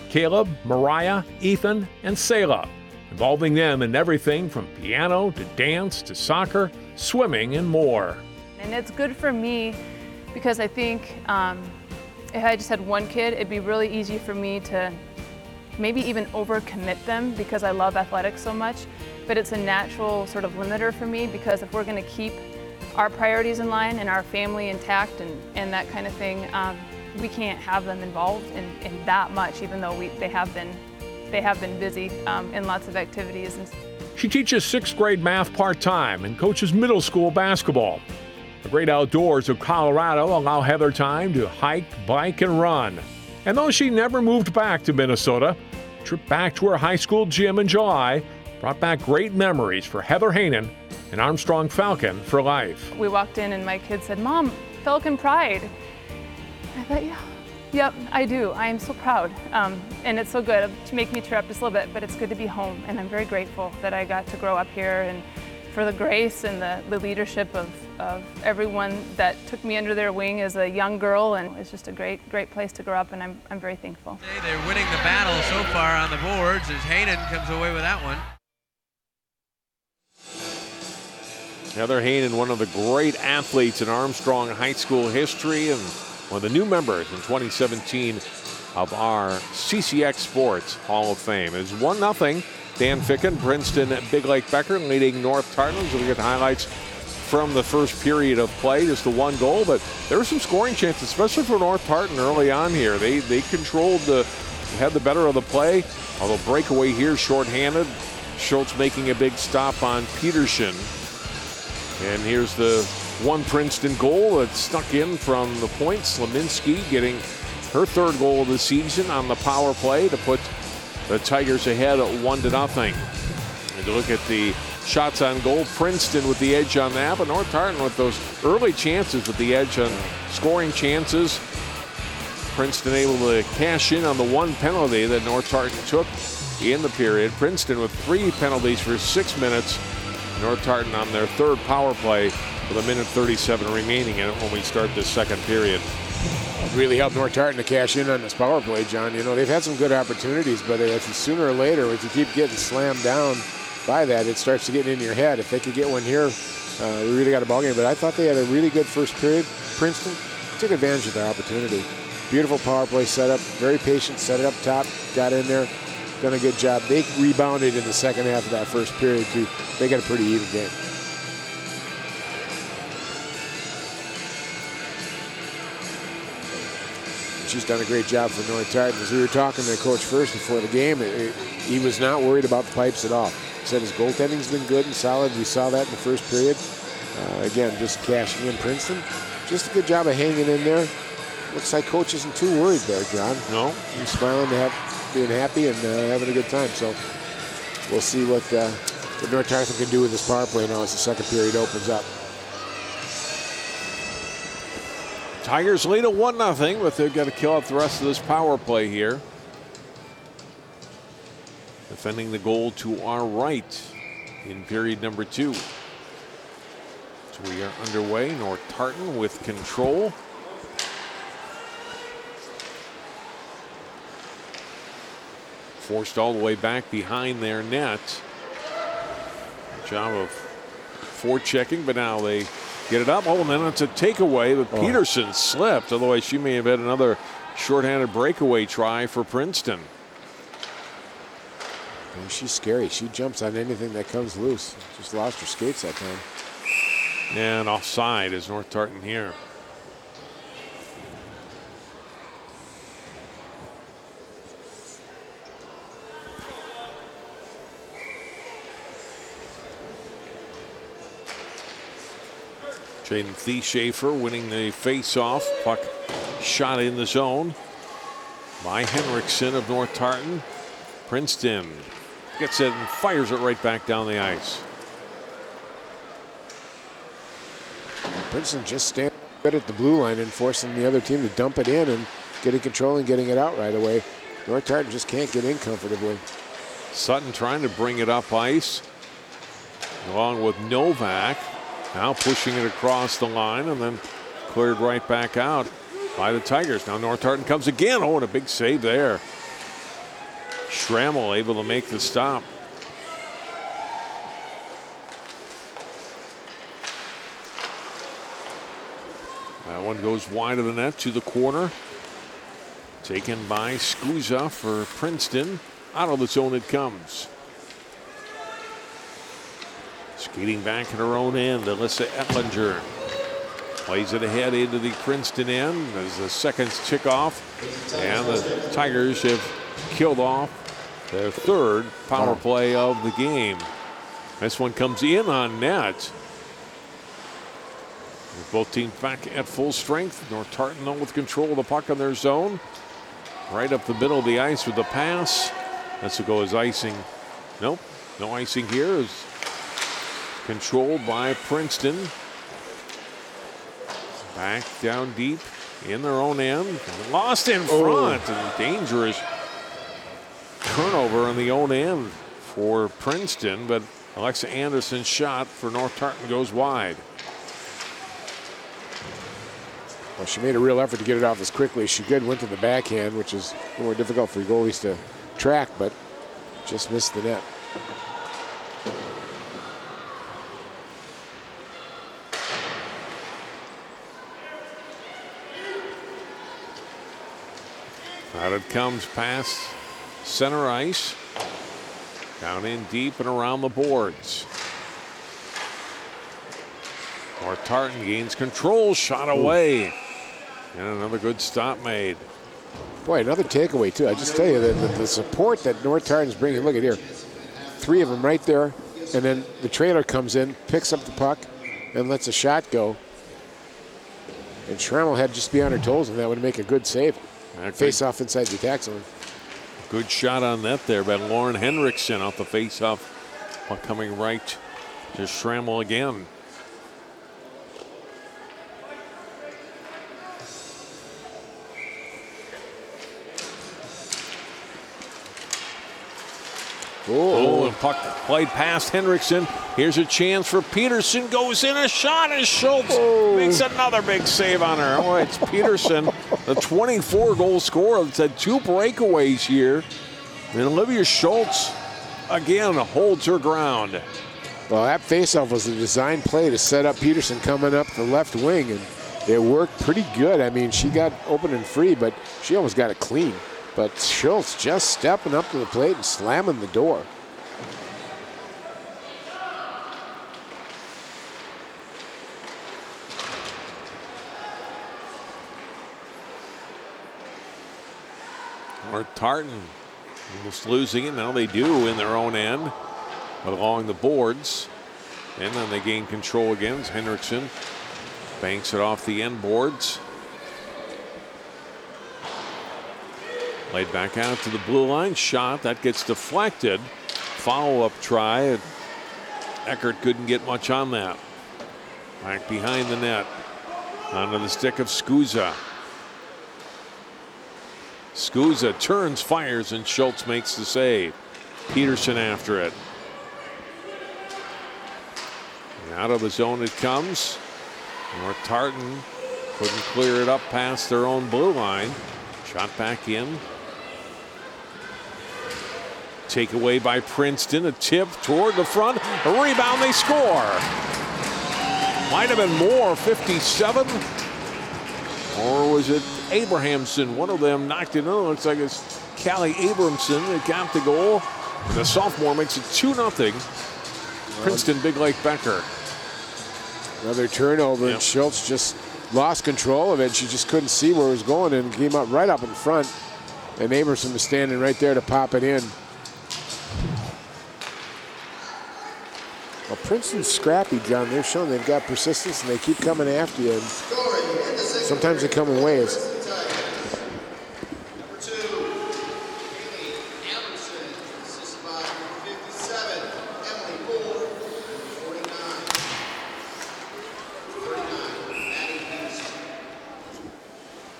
Caleb, Mariah, Ethan, and Selah, involving them in everything from piano to dance to soccer, swimming, and more. And it's good for me because I think if I just had one kid, it'd be really easy for me to maybe even overcommit them because I love athletics so much. But it's a natural sort of limiter for me because if we're going to keep our priorities in line and our family intact and that kind of thing, we can't have them involved in that much, even though they have been busy in lots of activities. She teaches 6th grade math part-time and coaches middle school basketball. The great outdoors of Colorado allow Heather time to hike, bike, and run. And though she never moved back to Minnesota, a trip back to her high school gym in July brought back great memories for Heather Haanen and Armstrong Falcon for life. We walked in and my kid said, "Mom, Falcon pride." I thought, yep, I do. I am so proud. And it's so good to make me tear up just a little bit, but it's good to be home. And I'm very grateful that I got to grow up here and for the grace and the leadership of everyone that took me under their wing as a young girl. And it's just a great place to grow up, and I'm very thankful. They're winning the battle so far on the boards as Haanen comes away with that one. Heather Haanen, one of the great athletes in Armstrong High School history and one of the new members in 2017 of our CCX Sports Hall of Fame. It's 1-0. Dan Ficken, Princeton, Big Lake Becker leading North Tartan. So we get the highlights from the first period of play, just the 1 goal, but there were some scoring chances, especially for North Tartan early on here. They controlled had the better of the play, although breakaway here shorthanded. Schultz making a big stop on Peterson. And here's the one Princeton goal that stuck in from the point. Slaminski getting her 3rd goal of the season on the power play to put the Tigers ahead at 1-0. And to look at the shots on goal, Princeton with the edge on that, but North Tartan with those early chances with the edge on scoring chances. Princeton able to cash in on the 1 penalty that North Tartan took in the period. Princeton with 3 penalties for 6 minutes. North Tartan on their 3rd power play with 1:37 remaining in it when we start this 2nd period. It really helped North Tartan to cash in on this power play, John. You know, they've had some good opportunities, but if you, sooner or later, if you keep getting slammed down by that, it starts to get into your head. If they could get one here, we really got a ball game. But I thought they had a really good first period. Princeton took advantage of their opportunity. Beautiful power play setup, very patient, set it up top, got in there, done a good job. They rebounded in the second half of that first period too. They got a pretty even game. She's done a great job for North Tartan. As we were talking to Coach First before the game, he was not worried about the pipes at all. He said his goaltending's been good and solid. We saw that in the first period. Again, just cashing in Princeton. Just a good job of hanging in there. Looks like Coach isn't too worried there, John. No. He's smiling, being happy, and having a good time. So we'll see what North Tartan can do with this power play now as the 2nd period opens up. Tigers lead at 1-0, but they've got to kill out the rest of this power play here. Defending the goal to our right. in period number 2. So we are underway. North Tartan with control. Forced all the way back behind their net. Good job of forechecking, but now they get it up. Oh, and then it's a takeaway, but Peterson slipped. Otherwise, she may have had another shorthanded breakaway try for Princeton. And she's scary. She jumps on anything that comes loose. Just lost her skates that time. And offside is North Tartan here. Jaden Thieschafer winning the face-off. Puck shot in the zone by Henriksen of North Tartan. Princeton gets it and fires it right back down the ice. Princeton just standing good at the blue line and forcing the other team to dump it in and getting control and getting it out right away. North Tartan just can't get in comfortably. Sutton trying to bring it up ice along with Novak. Now pushing it across the line and then cleared right back out by the Tigers. Now North Tartan comes again. Oh, and a big save there. Schrammel able to make the stop. That one goes wide of the net to the corner. Taken by Skuza for Princeton. Out of the zone it comes. Skating back in her own end, Alyssa Ettlinger plays it ahead into the Princeton end as the seconds tick off, and the Tigers have killed off their third power play of the game. This one comes in on net. With both teams back at full strength. North Tartan though with control of the puck in their zone. Right up the middle of the ice with the pass. That's to go as icing. Nope, no icing here. Is controlled by Princeton. Back down deep in their own end. Lost in front. And dangerous turnover on the own end for Princeton. But Alexa Anderson's shot for North Tartan goes wide. Well, she made a real effort to get it off as quickly as she could. Went to the backhand, which is more difficult for goalies to track, but just missed the net. Out it comes past center ice. Down in deep and around the boards. North Tartan gains control, shot away. And another good stop made. Boy, another takeaway too. I just tell you that the support that North Tartan's bringing. Look at here. 3 of them right there. And then the trailer comes in, picks up the puck, and lets a shot go. And Schrammel had just be on her toes, and that would make a good save. Face off inside the attack zone. Good shot on net there by Lauren Henriksen off the face off. Puck coming right to Schrammel again. Oh, and puck played past Henriksen. Here's a chance for Peterson. Goes in, a shot, and Schultz makes another big save on her. Oh, it's Peterson, the 24-goal scorer that's had 2 breakaways here. And Olivia Schultz, again, holds her ground. Well, that faceoff was a design play to set up Peterson coming up the left wing, and it worked pretty good. I mean, she got open and free, but she almost got it clean. But Schultz just stepping up to the plate and slamming the door. North Tartan almost losing it. Now they do in their own end along the boards. And then they gain control again. Henriksen banks it off the end boards. Laid back out to the blue line. Shot. That gets deflected. Follow-up try. Eckert couldn't get much on that. Back behind the net. Onto the stick of Skuza. Skuza turns, fires, and Schultz makes the save. Peterson after it. Out of the zone it comes. North Tartan couldn't clear it up past their own blue line. Shot back in. Take away by Princeton. A tip toward the front. A rebound. They score. Might have been more. 57. Or was it Abrahamson? One of them knocked it in. Looks like it's Callie Abramson that got the goal. And the sophomore makes it 2-0. Princeton Big Lake Becker. Another turnover, and Schultz just lost control of it. She just couldn't see where it was going and came up right up in front. And Abramson was standing right there to pop it in. Well, Princeton's scrappy, John. They've shown they've got persistence and they keep coming after you. And sometimes they come in waves.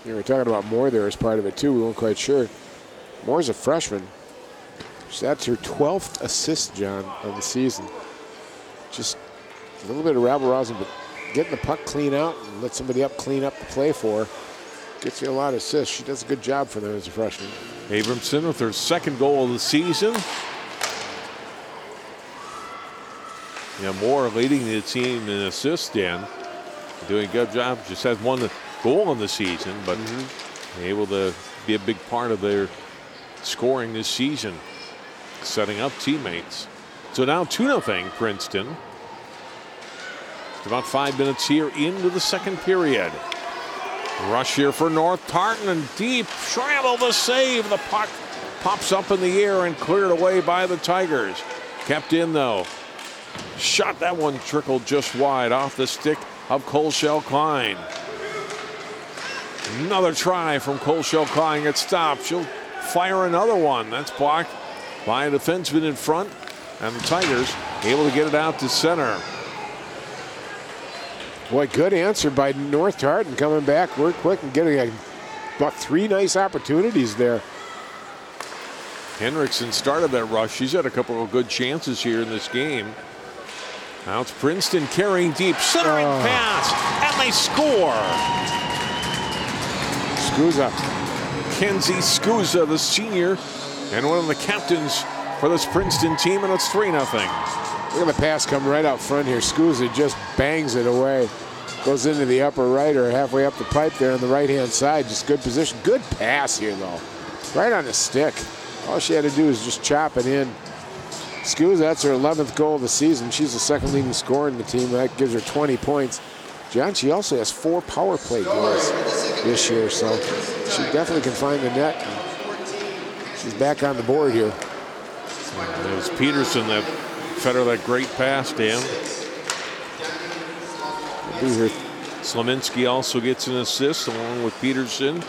We were talking about Moore there as part of it too. We weren't quite sure. Moore's a freshman. That's her 12th assist, John, of the season. Just a little bit of rabble-rousing, but getting the puck clean out and let somebody up clean up the play for her gets you a lot of assists. She does a good job for them as a freshman. Abramson with her second goal of the season. Yeah, Moore leading the team in assists, Dan. Doing a good job. Just has one goal in the season, but able to be a big part of their scoring this season, setting up teammates. So now 2-0 Princeton. It's about 5 minutes here into the second period. Rush here for North Tartan and deep. Scramble the save. The puck pops up in the air and cleared away by the Tigers. Kept in though. Shot, that one trickled just wide off the stick of Colshell Klein. Another try from Colshell Klein. It stopped. She'll fire another one. That's blocked by a defenseman in front. And the Tigers able to get it out to center. Boy, good answer by North Tartan, coming back real quick and getting about 3 nice opportunities there. Henriksen started that rush. She's had a couple of good chances here in this game. Now it's Princeton carrying deep, centering pass, and they score. Scusa. Kenzie Scusa, the senior, and one of the captains for this Princeton team, and it's 3-0. Look at the pass come right out front here. Scusa just bangs it away. Goes into the upper right or halfway up the pipe there on the right-hand side. Just good position. Good pass here, though. Right on the stick. All she had to do is just chop it in. Scusa, that's her 11th goal of the season. She's the second leading scorer in the team. That gives her 20 points. John, she also has 4 power play goals this year, so she definitely can find the net. She's back on the board here. It was Peterson that fed her that great pass, Dan. Slominski also gets an assist along with Peterson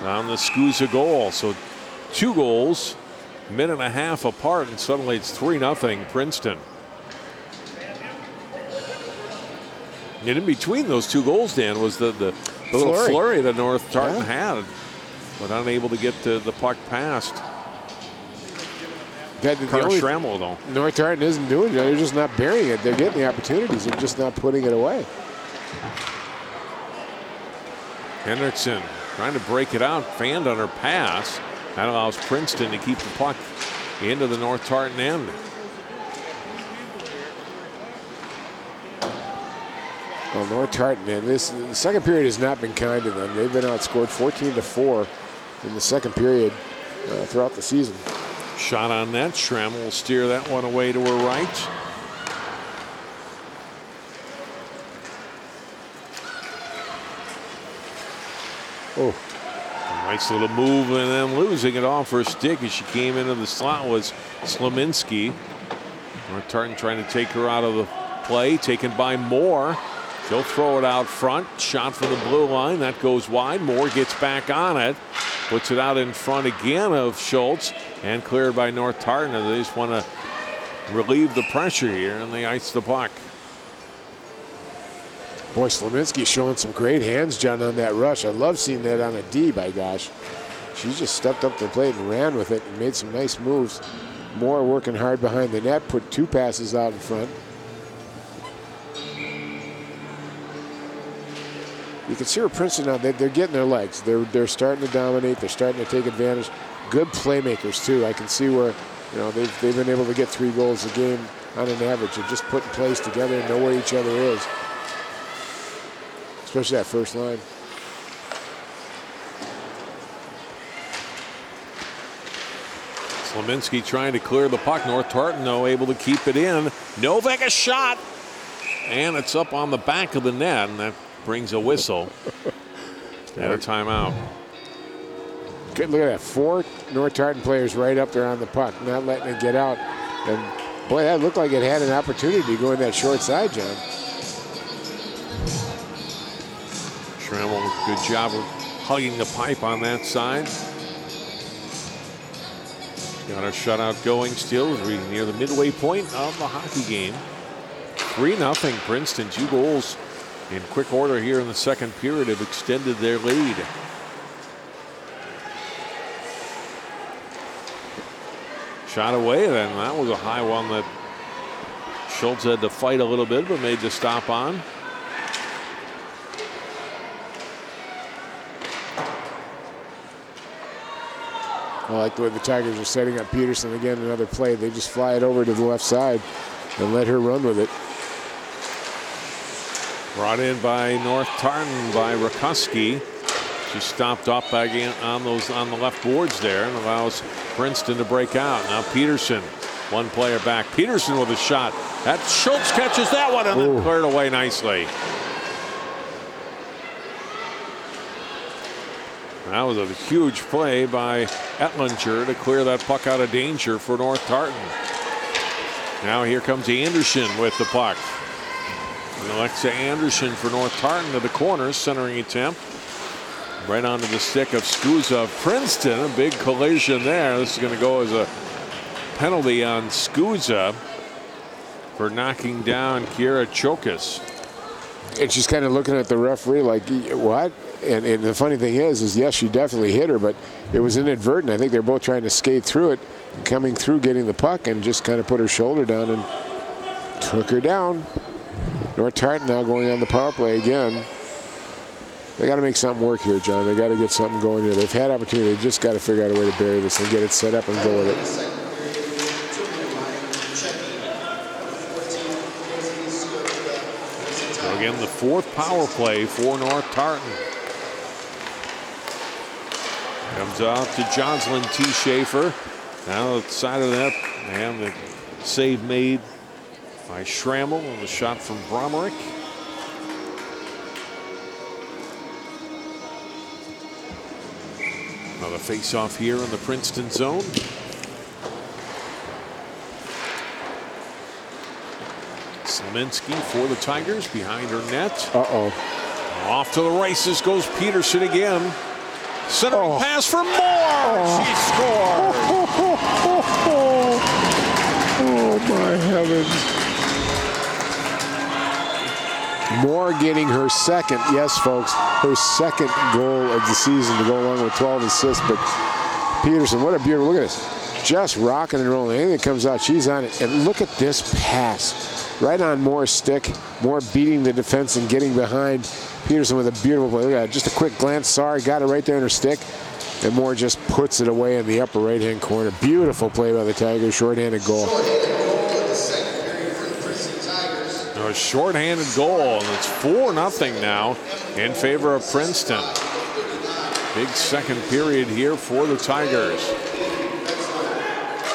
on the Scusa goal. So 2 goals, minute and a half apart, and suddenly it's 3-0 Princeton. And in between those 2 goals, Dan, was the little flurry that North Tartan had, but unable to get the puck past. Schrammel, though. North Tartan isn't doing it. They're just not burying it. They're getting the opportunities. They're just not putting it away. Henriksen trying to break it out, fanned on her pass. That allows Princeton to keep the puck into the North Tartan end. Well, North Tartan, man, the second period has not been kind to them. They've been outscored 14-4 in the second period throughout the season. Shot on net. Schramm will steer that one away to her right. Oh. A nice little move, and then losing it off her stick as she came into the slot was Slominski. North Tartan trying to take her out of the play, taken by Moore. She'll throw it out front. Shot from the blue line. That goes wide. Moore gets back on it. Puts it out in front again of Schultz. And cleared by North Tartan. They just want to relieve the pressure here, and they ice the puck. Boy, Slominski showing some great hands, John, on that rush. I love seeing that on a D, by gosh. She just stepped up to the plate and ran with it and made some nice moves. Moore working hard behind the net, put 2 passes out in front. you can see where Princeton now, they're getting their legs. They're starting to dominate. They're starting to take advantage. Good playmakers, too. I can see where, they've been able to get 3 goals a game on an average. They're just putting plays together and know where each other is. Especially that first line. Slominski trying to clear the puck. North Tartan, though, able to keep it in. Novak a shot. And it's up on the back of the net, and that brings a whistle. And a timeout. Good, look at that. 4 North Tartan players right up there on the puck, not letting it get out. And boy, that looked like it had an opportunity to go in that short side, John. Schrammel, good job of hugging the pipe on that side. Got our shutout going still as we near the midway point of the hockey game. 3-0 Princeton. 2 goals in quick order here in the second period have extended their lead. Shot away then. That was a high one that Schultz had to fight a little bit, but made the stop on. I like the way the Tigers are setting up Peterson again. Another play. They just fly it over to the left side and let her run with it. Brought in by North Tartan by Rakuski. She stopped up again on the left boards there and allows Princeton to break out. Now Peterson, 1 player back. Peterson with a shot. That Schultz catches that one and then cleared away nicely. That was a huge play by Ettlinger to clear that puck out of danger for North Tartan. Now here comes Anderson with the puck. And Alexa Anderson for North Tartan to the corner, centering attempt. Right onto the stick of Skuza. Princeton, a big collision there. This is going to go as a penalty on Skuza for knocking down Kira Chokas. And she's kind of looking at the referee like, what? And the funny thing is yes, she definitely hit her, but it was inadvertent. I think they're both trying to skate through it, coming through, getting the puck, and just kind of put her shoulder down and took her down. North Tartan now going on the power play again. They got to make something work here, John. They got to get something going here. They've had opportunity. They just got to figure out a way to bury this and get it set up and go with it. So again, the 4th power play for North Tartan. Comes out to Jocelyn T. Schaefer. Now the side of the net, and the save made by Schrammel on the shot from Bromerick. Another face-off here in the Princeton zone. Slominski for the Tigers behind her net. Off to the races goes Peterson again. Centering pass for Moore. She scored. Oh my heavens. Moore getting her second, yes folks, her second goal of the season to go along with 12 assists. But Peterson, what a beautiful, look at this. Just rocking and rolling. Anything that comes out, she's on it. And look at this pass. Right on Moore's stick. Moore beating the defense and getting behind Peterson with a beautiful play. Look at that. Just a quick glance. Sorry, got it right there in her stick. And Moore just puts it away in the upper right-hand corner. Beautiful play by the Tigers. Short-handed goal. A short-handed goal, and it's 4-0 now in favor of Princeton. Big second period here for the Tigers.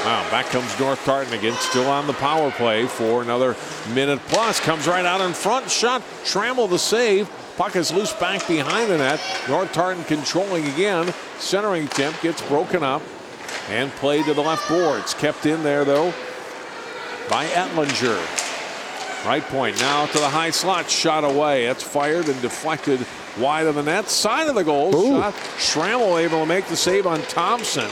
Wow, back comes North Tartan again, still on the power play for another minute plus. Comes right out in front, shot, Schrammel the save. Puck is loose back behind the net. North Tartan controlling again. Centering attempt gets broken up and played to the left boards. Kept in there though by Ettlinger. Right point now to the high slot, shot away. That's fired and deflected wide of the net. Side of the goal, shot. Schrammel able to make the save on Thompson.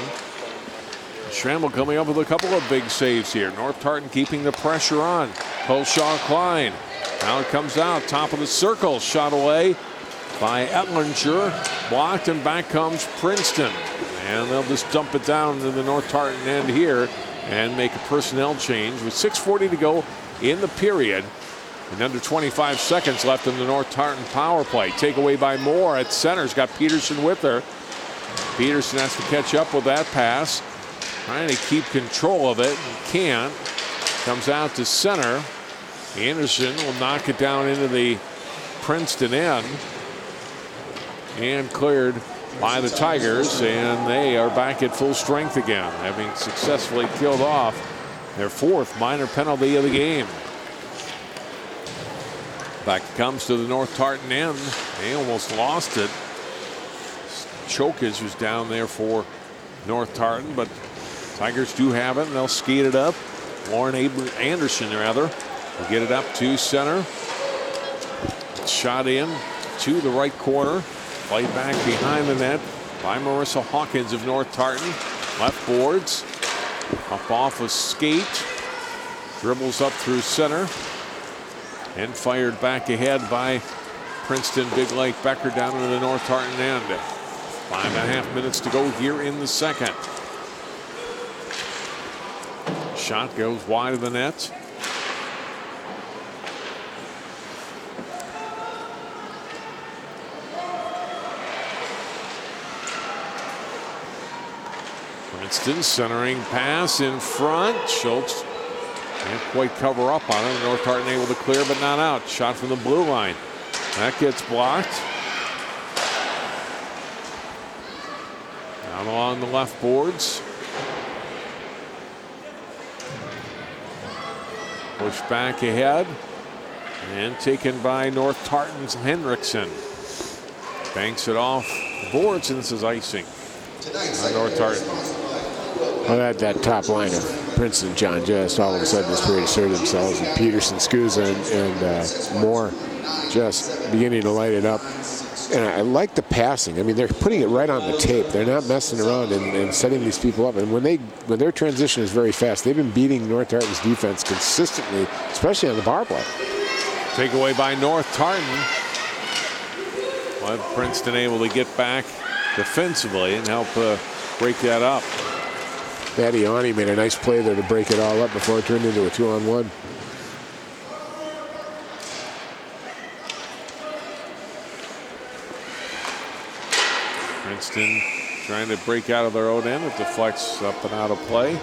Schrammel coming up with a couple of big saves here. North Tartan keeping the pressure on. Hulshaw Klein. Now it comes out, top of the circle, shot away by Ettlinger. Blocked, and back comes Princeton. And they'll just dump it down to the North Tartan end here and make a personnel change with 6:40 to go in the period. And under 25 seconds left in the North Tartan power play. Takeaway by Moore at center's got Peterson with her. Peterson has to catch up with that pass. Trying to keep control of it. Can't. Comes out to center. Anderson will knock it down into the Princeton end. And cleared by the Tigers. And they are back at full strength again, having successfully killed off their 4th minor penalty of the game. Back it comes to the North Tartan end. They almost lost it. Chokage was down there for North Tartan, but Tigers do have it, and they'll skate it up. Lauren Anderson, rather, will get it up to center. Shot in to the right corner. Played back behind the net by Marissa Hawkins of North Tartan. Left boards. Up off a skate. Dribbles up through center. And fired back ahead by Princeton Big Lake Becker down into the North Tartan end. 5.5 minutes to go here in the second. Shot goes wide of the net. Princeton centering pass in front. Schultz can't quite cover up on it. North Tartan able to clear, but not out. Shot from the blue line. That gets blocked. Down along the left boards. Push back ahead. And taken by North Tartan's Hendrickson. Banks it off the boards, and this is icing on North Tartan. Well, that top line of Princeton, John, just all of a sudden this period asserted themselves. And Peterson, Scusa, and Moore just beginning to light it up. And I like the passing. I mean, they're putting it right on the tape. They're not messing around and setting these people up. And when their transition is very fast, they've been beating North Tartan's defense consistently, especially on the power play. Takeaway by North Tartan. But Princeton able to get back defensively and help break that up. Maddie Ani made a nice play there to break it all up before it turned into a 2-on-1. Princeton trying to break out of their own end. It deflects up and out of play.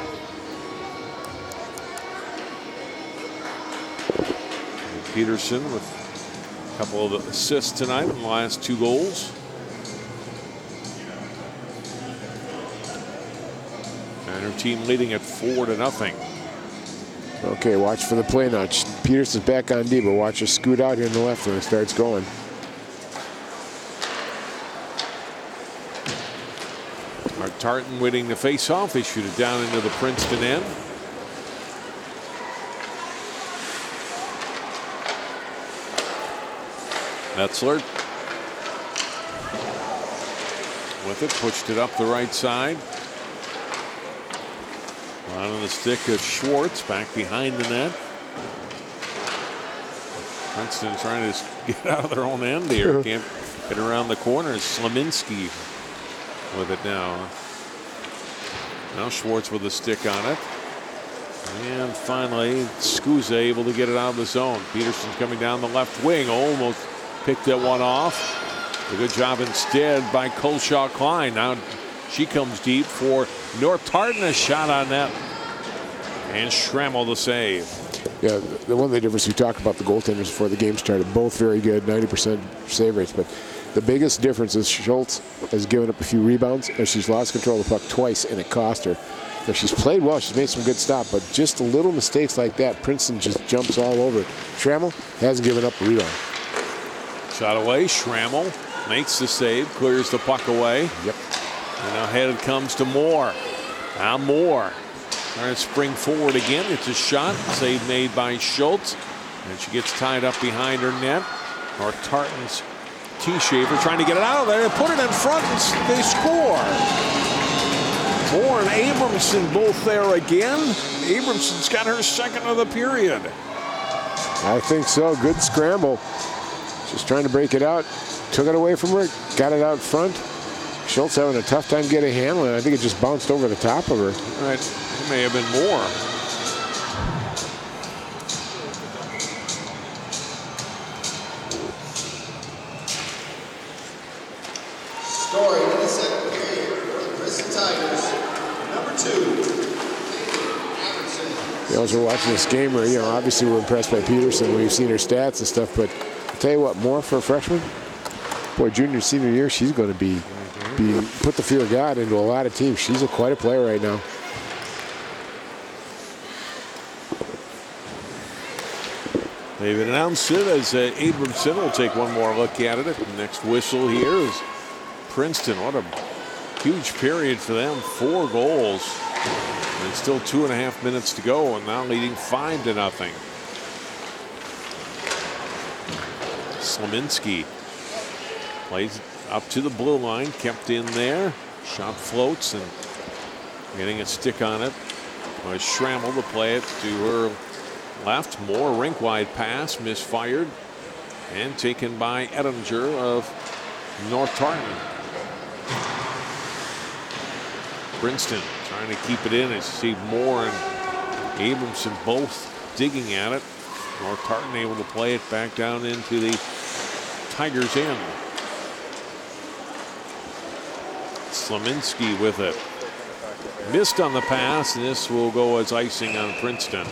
And Peterson with a couple of assists tonight in the last 2 goals. And her team leading at 4-0. Okay, watch for the play now. Peterson's back on D, but watch her scoot out here in the left when it starts going. Our Tartan winning the face-off. They shoot it down into the Princeton end. Metzler with it, pushed it up the right side. On the stick of Schwartz, back behind the net. Princeton trying to get out of their own end here. Can't get around the corner. Slaminski with it now. Now Schwartz with a stick on it. And finally, Scusa able to get it out of the zone. Peterson's coming down the left wing. Almost picked that one off. A good job instead by Colshaw Klein. Now she comes deep for North Tartan. A shot on net. And Schrammel the save. Yeah, one of the differences we talked about the goaltenders before the game started, both very good, 90% save rates. But the biggest difference is Schultz has given up a few rebounds, and she's lost control of the puck twice, and it cost her. Now, she's played well. She's made some good stops, but just little mistakes like that, Princeton just jumps all over it. Schrammel hasn't given up a rebound. Shot away. Schrammel makes the save, clears the puck away. Yep. And now head it comes to Moore. Now Moore trying to spring forward again. It's a shot. Save made by Schultz. And she gets tied up behind her net. North Tartan's T-Shaver trying to get it out of there and put it in front, and they score. Moore and Abramson both there again. Abramson's got her second of the period. I think so. Good scramble. Just trying to break it out. Took it away from her. Got it out front. Schultz having a tough time getting a handle, and I think it just bounced over the top of her. Right. It may have been Moore. as we're watching this game, obviously we're impressed by Peterson. We've seen her stats and stuff, but I'll tell you what, more for a freshman. Boy, junior, senior year, she's going to be put the fear of God into a lot of teams. She's quite a player right now. They've announced it as Abramson will take one more look at it. The next whistle here is Princeton. What a huge period for them. 4 goals. And still 2.5 minutes to go, and now leading 5-0. Slaminski plays up to the blue line, kept in there. Shot floats and getting a stick on it. Schrammel to play it to her left. More rink wide pass, misfired, and taken by Ettinger of North Tartan. Princeton trying to keep it in as you see Moore and Abramson both digging at it. North Tartan able to play it back down into the Tigers' end. Slaminski with it. Missed on the pass, and this will go as icing on Princeton.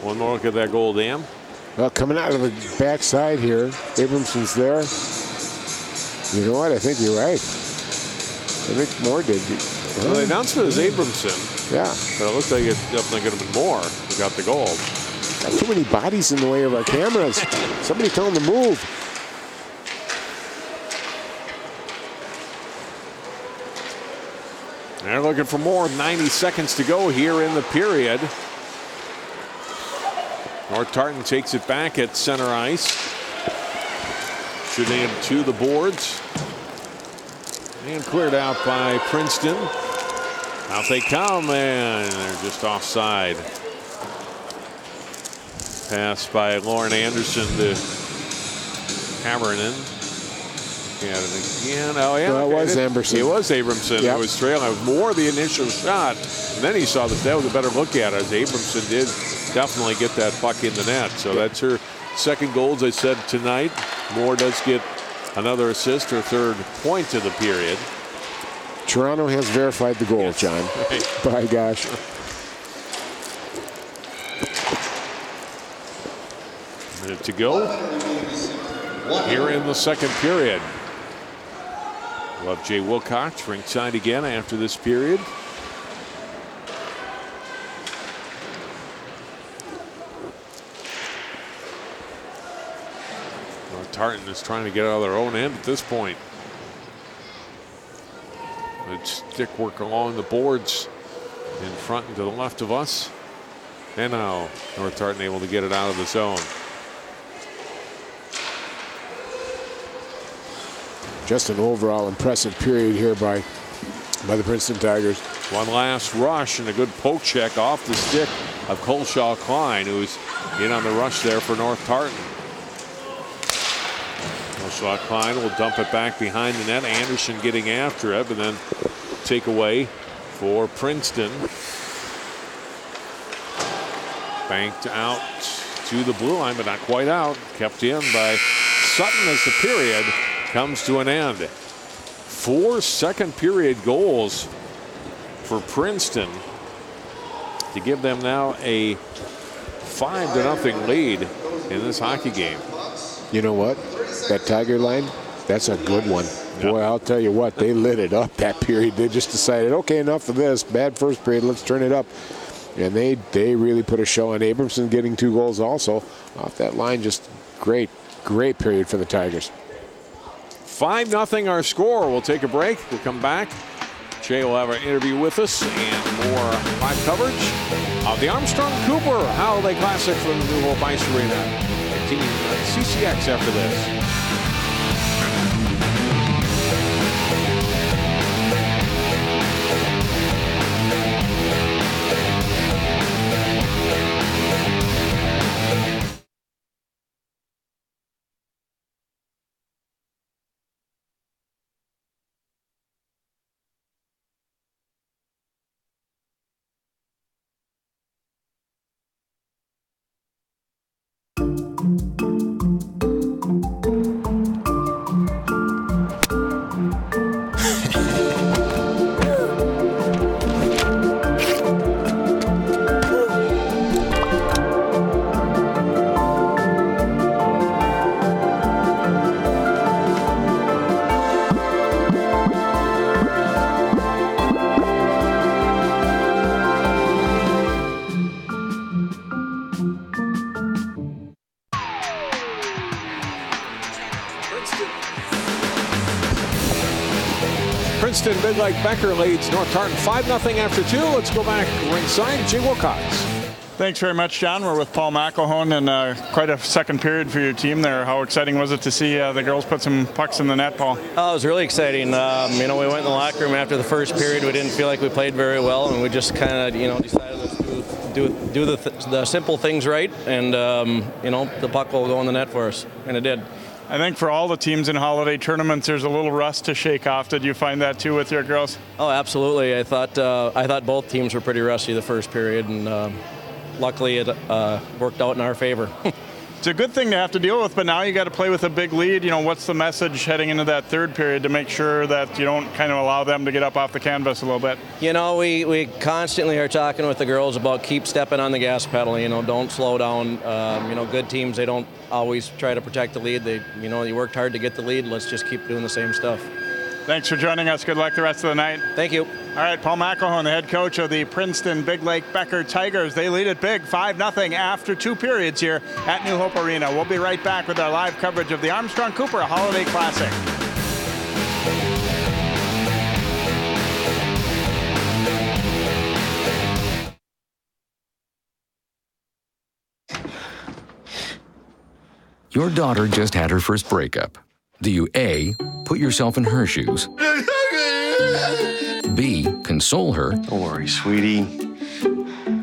One more look at that goal, Dan. Well, coming out of the backside here, Abramson's there. You know what? I think you're right. I think Moore did. Well, they announced it as Abramson. Yeah. But it looked like it definitely could have been Moore who got the goal. Got too many bodies in the way of our cameras. Somebody tell them to move. They're looking for more. 90 seconds to go here in the period. North Tartan takes it back at center ice. Shooting it to the boards. And cleared out by Princeton. Out they come, and they're just offside. Pass by Lauren Anderson to Havernan. At it again. Oh, yeah. No, it was Amberson. It was Abramson. Yep. It was trailing. It was Moore the initial shot. And then he saw that was a better look at it, as Abramson did definitely get that puck in the net. So that's her second goal, as I said, tonight. Moore does get another assist, her third point of the period. Toronto has verified the goal, John. Right. By gosh. Minute to go here in the second period. We'll have Jay Wilcox ringside again after this period. Well, Tartan is trying to get out of their own end at this point. Good stick work along the boards in front and to the left of us. And now North Tartan able to get it out of the zone. Just an overall impressive period here by the Princeton Tigers. One last rush and a good poke check off the stick of Colshaw Klein, who's in on the rush there for North Tartan. Colshaw Klein will dump it back behind the net. Anderson getting after it, but then take away for Princeton. Banked out to the blue line, but not quite out. Kept in by Sutton as the period comes to an end. 4 second period goals for Princeton to give them now a 5-0 lead in this hockey game. You know what? That Tiger line, that's a good one. Yep. Boy, I'll tell you what, they lit it up that period. They just decided, okay, enough of this. Bad first period, let's turn it up. And they really put a show on. Abramson getting 2 goals also off that line. Just great period for the Tigers. 5-0 our score. We'll take a break. We'll come back. Jay will have an interview with us and more live coverage of the Armstrong Cooper Holiday Classic from the New Hope Ice Arena. Team CCX after this. Princeton Big Lake Becker leads North Tartan 5-0 after 2. Let's go back ringside. Jay Wilcox. Thanks very much, John. We're with Paul McElhone, and quite a second period for your team there. How exciting was it to see the girls put some pucks in the net, Paul? Oh, it was really exciting. We went in the locker room after the first period. We didn't feel like we played very well, and we just kind of, decided let's do the simple things right, and, the puck will go in the net for us, and it did. I think for all the teams in holiday tournaments, there's a little rust to shake off. Did you find that too with your girls? Oh, absolutely. I thought both teams were pretty rusty the first period, and luckily it worked out in our favor. It's a good thing to have to deal with, but now you got to play with a big lead. What's the message heading into that third period to make sure that you don't kind of allow them to get up off the canvas a little bit? We constantly are talking with the girls about keep stepping on the gas pedal. Don't slow down. Good teams, they don't always try to protect the lead. They worked hard to get the lead. Let's just keep doing the same stuff. Thanks for joining us. Good luck the rest of the night. Thank you. All right, Paul McElhone, the head coach of the Princeton Big Lake Becker Tigers. They lead it big, 5-0 after 2 periods here at New Hope Arena. We'll be right back with our live coverage of the Armstrong Cooper Holiday Classic. Your daughter just had her first breakup. Do you A, put yourself in her shoes? B, console her? Don't worry, sweetie.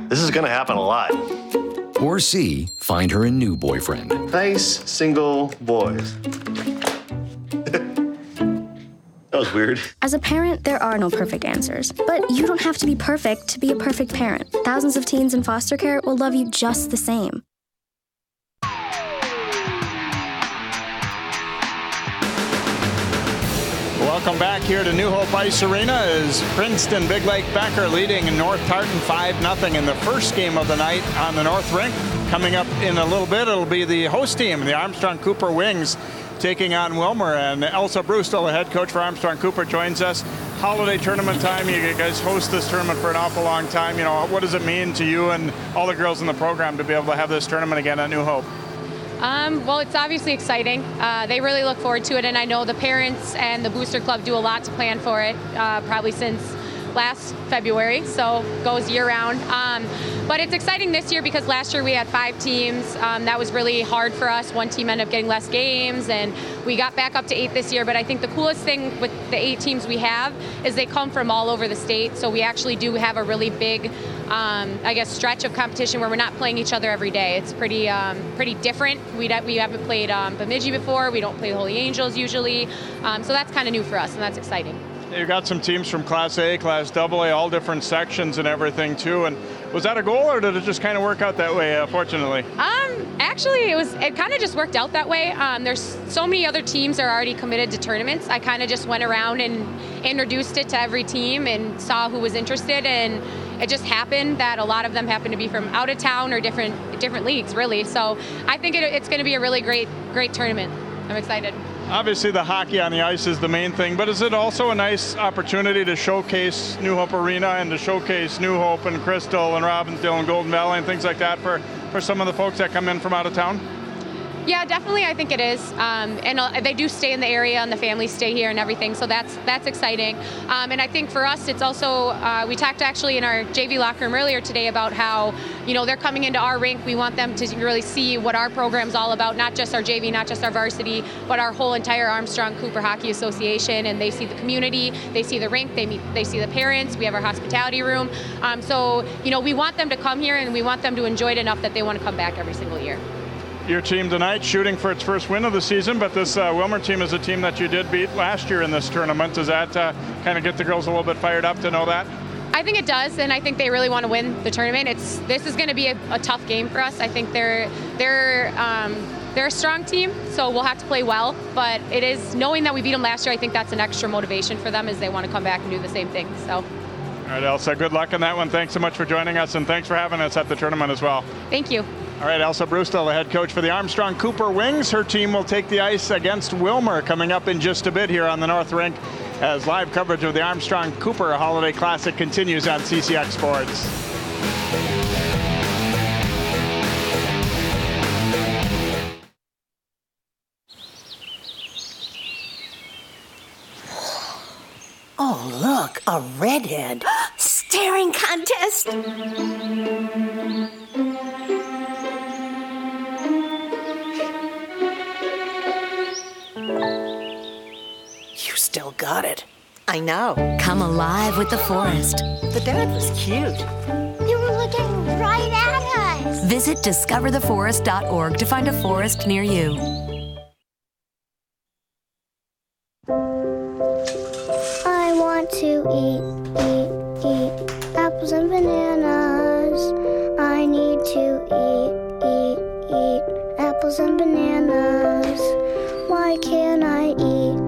This is gonna happen a lot. Or C, find her a new boyfriend? Nice, single boys. That was weird. As a parent, there are no perfect answers. But you don't have to be perfect to be a perfect parent. Thousands of teens in foster care will love you just the same. Welcome back here to New Hope Ice Arena as Princeton Big Lake Becker leading North Tartan 5-0 in the first game of the night on the North Rink. Coming up in a little bit, it'll be the host team, the Armstrong Cooper Wings, taking on Wilmer. And Elsa Brustel, the head coach for Armstrong Cooper, joins us. Holiday tournament time. You guys host this tournament for an awful long time. What does it mean to you and all the girls in the program to be able to have this tournament again at New Hope? Well, it's obviously exciting. They really look forward to it, and I know the parents and the Booster Club do a lot to plan for it, probably since last February, so goes year-round. But it's exciting this year because last year we had 5 teams. That was really hard for us. One team ended up getting less games, and we got back up to 8 this year. But I think the coolest thing with the 8 teams we have is they come from all over the state, so we actually do have a really big stretch of competition where we're not playing each other every day. It's pretty different. We haven't played Bemidji before. We don't play the Holy Angels usually. So that's kind of new for us, and that's exciting. You got some teams from Class A, Class AA, all different sections and everything too. And was that a goal, or did it just kind of work out that way, fortunately? Actually, it kind of just worked out that way. There's so many other teams that are already committed to tournaments. I kind of just went around and introduced it to every team and saw who was interested, and it just happened that a lot of them happened to be from out of town or different leagues, really. So I think it's going to be a really great tournament. I'm excited. Obviously, the hockey on the ice is the main thing, but is it also a nice opportunity to showcase New Hope Arena and to showcase New Hope and Crystal and Robbinsdale and Golden Valley and things like that for some of the folks that come in from out of town? Yeah, definitely. I think it is, and they do stay in the area, and the families stay here and everything. So that's exciting. And I think for us, it's also we talked actually in our JV locker room earlier today about how they're coming into our rink. We want them to really see what our program's all about, not just our JV, not just our varsity, but our whole entire Armstrong Cooper Hockey Association. And they see the community, they see the rink, they see the parents. We have our hospitality room. So we want them to come here, and we want them to enjoy it enough that they want to come back every single year. Your team tonight shooting for its first win of the season, but this Wilmer team is a team that you did beat last year in this tournament. Does that kind of get the girls a little bit fired up to know that? I think it does, and I think they really want to win the tournament. This is going to be a tough game for us. I think they're a strong team, so we'll have to play well. But it is knowing that we beat them last year. I think that's an extra motivation for them as they want to come back and do the same thing. So. All right, Elsa. Good luck on that one. Thanks so much for joining us, and thanks for having us at the tournament as well. Thank you. All right, Elsa Brustel, the head coach for the Armstrong Cooper Wings. Her team will take the ice against Wilmer coming up in just a bit here on the North Rink as live coverage of the Armstrong Cooper Holiday Classic continues on CCX Sports. Oh, a redhead. Staring contest. You still got it. I know. Come alive with the forest. The dad was cute. They were looking right at us. Visit discovertheforest.org to find a forest near you. I want to eat apples and bananas. I need to eat apples and bananas. Why can't I eat?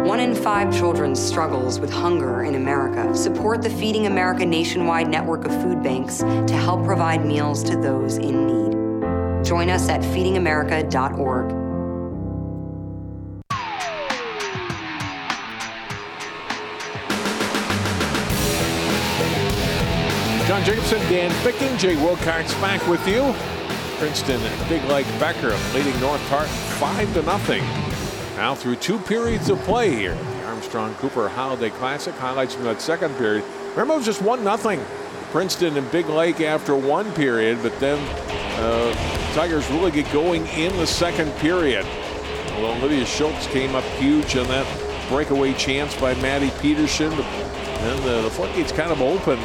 1 in 5 children struggles with hunger in America. Support the Feeding America nationwide network of food banks to help provide meals to those in need. Join us at feedingamerica.org. John Jacobson, Dan Ficking, Jay Wilcox back with you. Princeton and Big Lake Becker leading North Tartan 5-0. Now through 2 periods of play here. The Armstrong Cooper Holiday Classic. Highlights from that second period. Remember, it was just 1-0. Princeton and Big Lake after 1 period, but then Tigers really get going in the second period. Well, Olivia Schultz came up huge on that breakaway chance by Maddie Peterson. And the floodgates kind of open.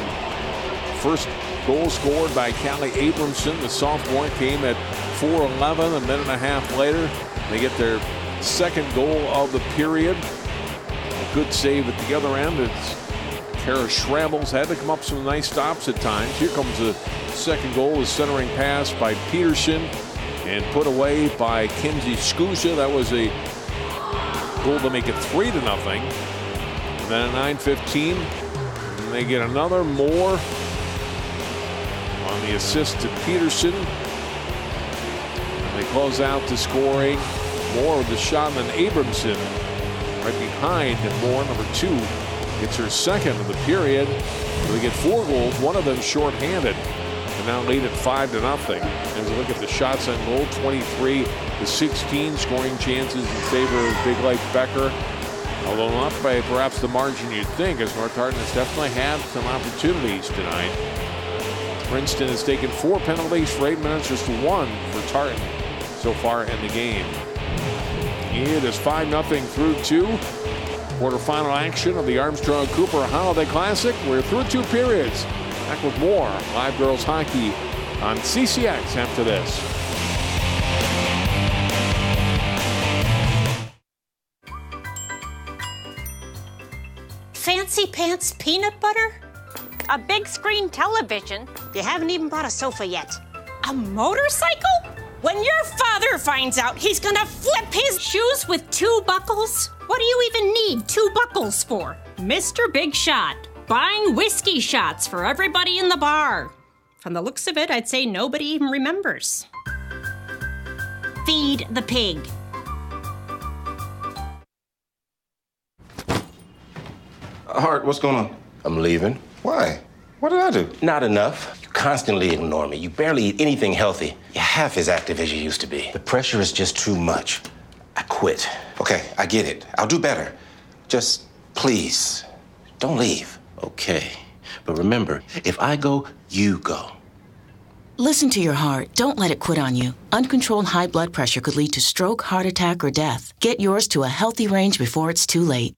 First goal scored by Callie Abramson. The sophomore came at 4:11. A minute and a half later, they get their second goal of the period. A good save at the other end. It's Kara Schrabbels had to come up some nice stops at times. Here comes the second goal, a centering pass by Peterson and put away by Kenzie Scusa. That was a goal to make it 3-0. And then at 9:15, they get another more on the assist to Peterson. And they close out the scoring. Moore with the shot, and then Abramson right behind Moore, number 2, gets her second of the period. They get 4 goals, one of them shorthanded, and now lead at 5-0. As we look at the shots on goal, 23 to 16 scoring chances in favor of Big Lake Becker, although not by perhaps the margin you'd think, as North Tartan has definitely had some opportunities tonight. Princeton has taken 4 penalties for 8 minutes, just 1 for Tartan so far in the game. It is 5-0 through 2. Quarterfinal action of the Armstrong Cooper Holiday Classic. We're through 2 periods. Back with more live girls hockey on CCX after this. Fancy pants peanut butter? A big screen television? You haven't even bought a sofa yet. A motorcycle? When your father finds out, he's gonna flip his shoes with 2 buckles? What do you even need 2 buckles for? Mr. Big Shot, buying whiskey shots for everybody in the bar. From the looks of it, I'd say nobody even remembers. Feed the pig. Hart, what's going on? I'm leaving. Why? What did I do? Not enough. You constantly ignore me. You barely eat anything healthy. You're half as active as you used to be. The pressure is just too much. I quit. Okay, I get it. I'll do better. Just please, don't leave. Okay. But remember, if I go, you go. Listen to your heart. Don't let it quit on you. Uncontrolled high blood pressure could lead to stroke, heart attack, or death. Get yours to a healthy range before it's too late.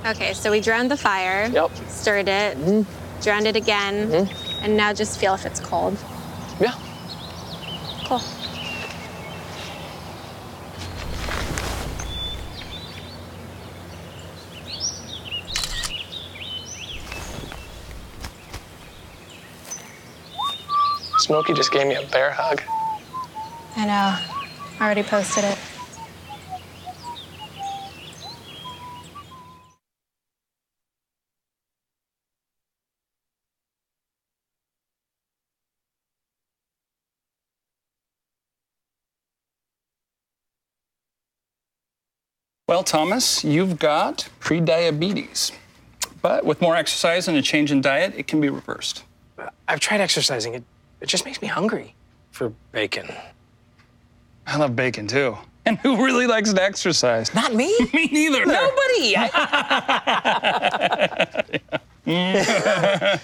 Okay, so we drowned the fire, stirred it, drowned it again, and now just feel if it's cold. Yeah. Cool. Smokey just gave me a bear hug. I know. I already posted it. Well, Thomas, you've got pre-diabetes. But with more exercise and a change in diet, it can be reversed. I've tried exercising. It just makes me hungry for bacon. I love bacon, too. And who really likes to exercise? Not me. Me neither. Nobody.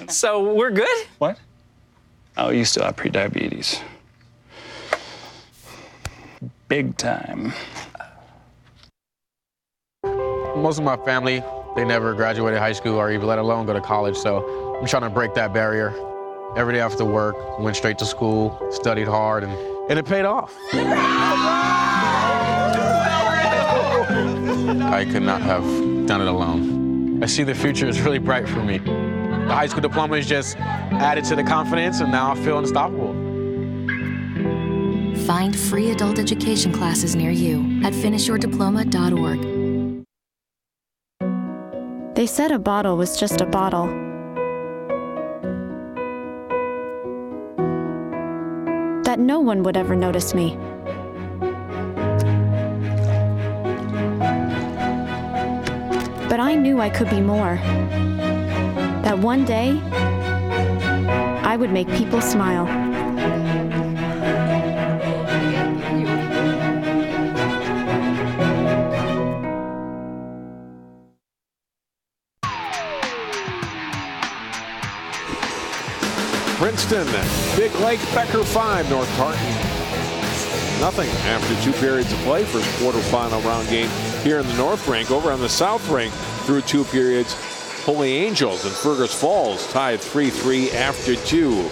So we're good? What? Oh, you still have pre-diabetes. Big time. Most of my family, they never graduated high school or even let alone go to college, so I'm trying to break that barrier. Every day after work, went straight to school, studied hard, and it paid off. I could not have done it alone. I see the future is really bright for me. The high school diploma is just added to the confidence, and now I feel unstoppable. Find free adult education classes near you at finishyourdiploma.org. They said a bottle was just a bottle. That no one would ever notice me. But I knew I could be more. That one day, I would make people smile. Princeton, Big Lake, Becker 5, North Tartan nothing after 2 periods of play. First quarterfinal round game here in the North Rink. Over on the South Rink through 2 periods, Holy Angels and Fergus Falls tied 3-3 after 2.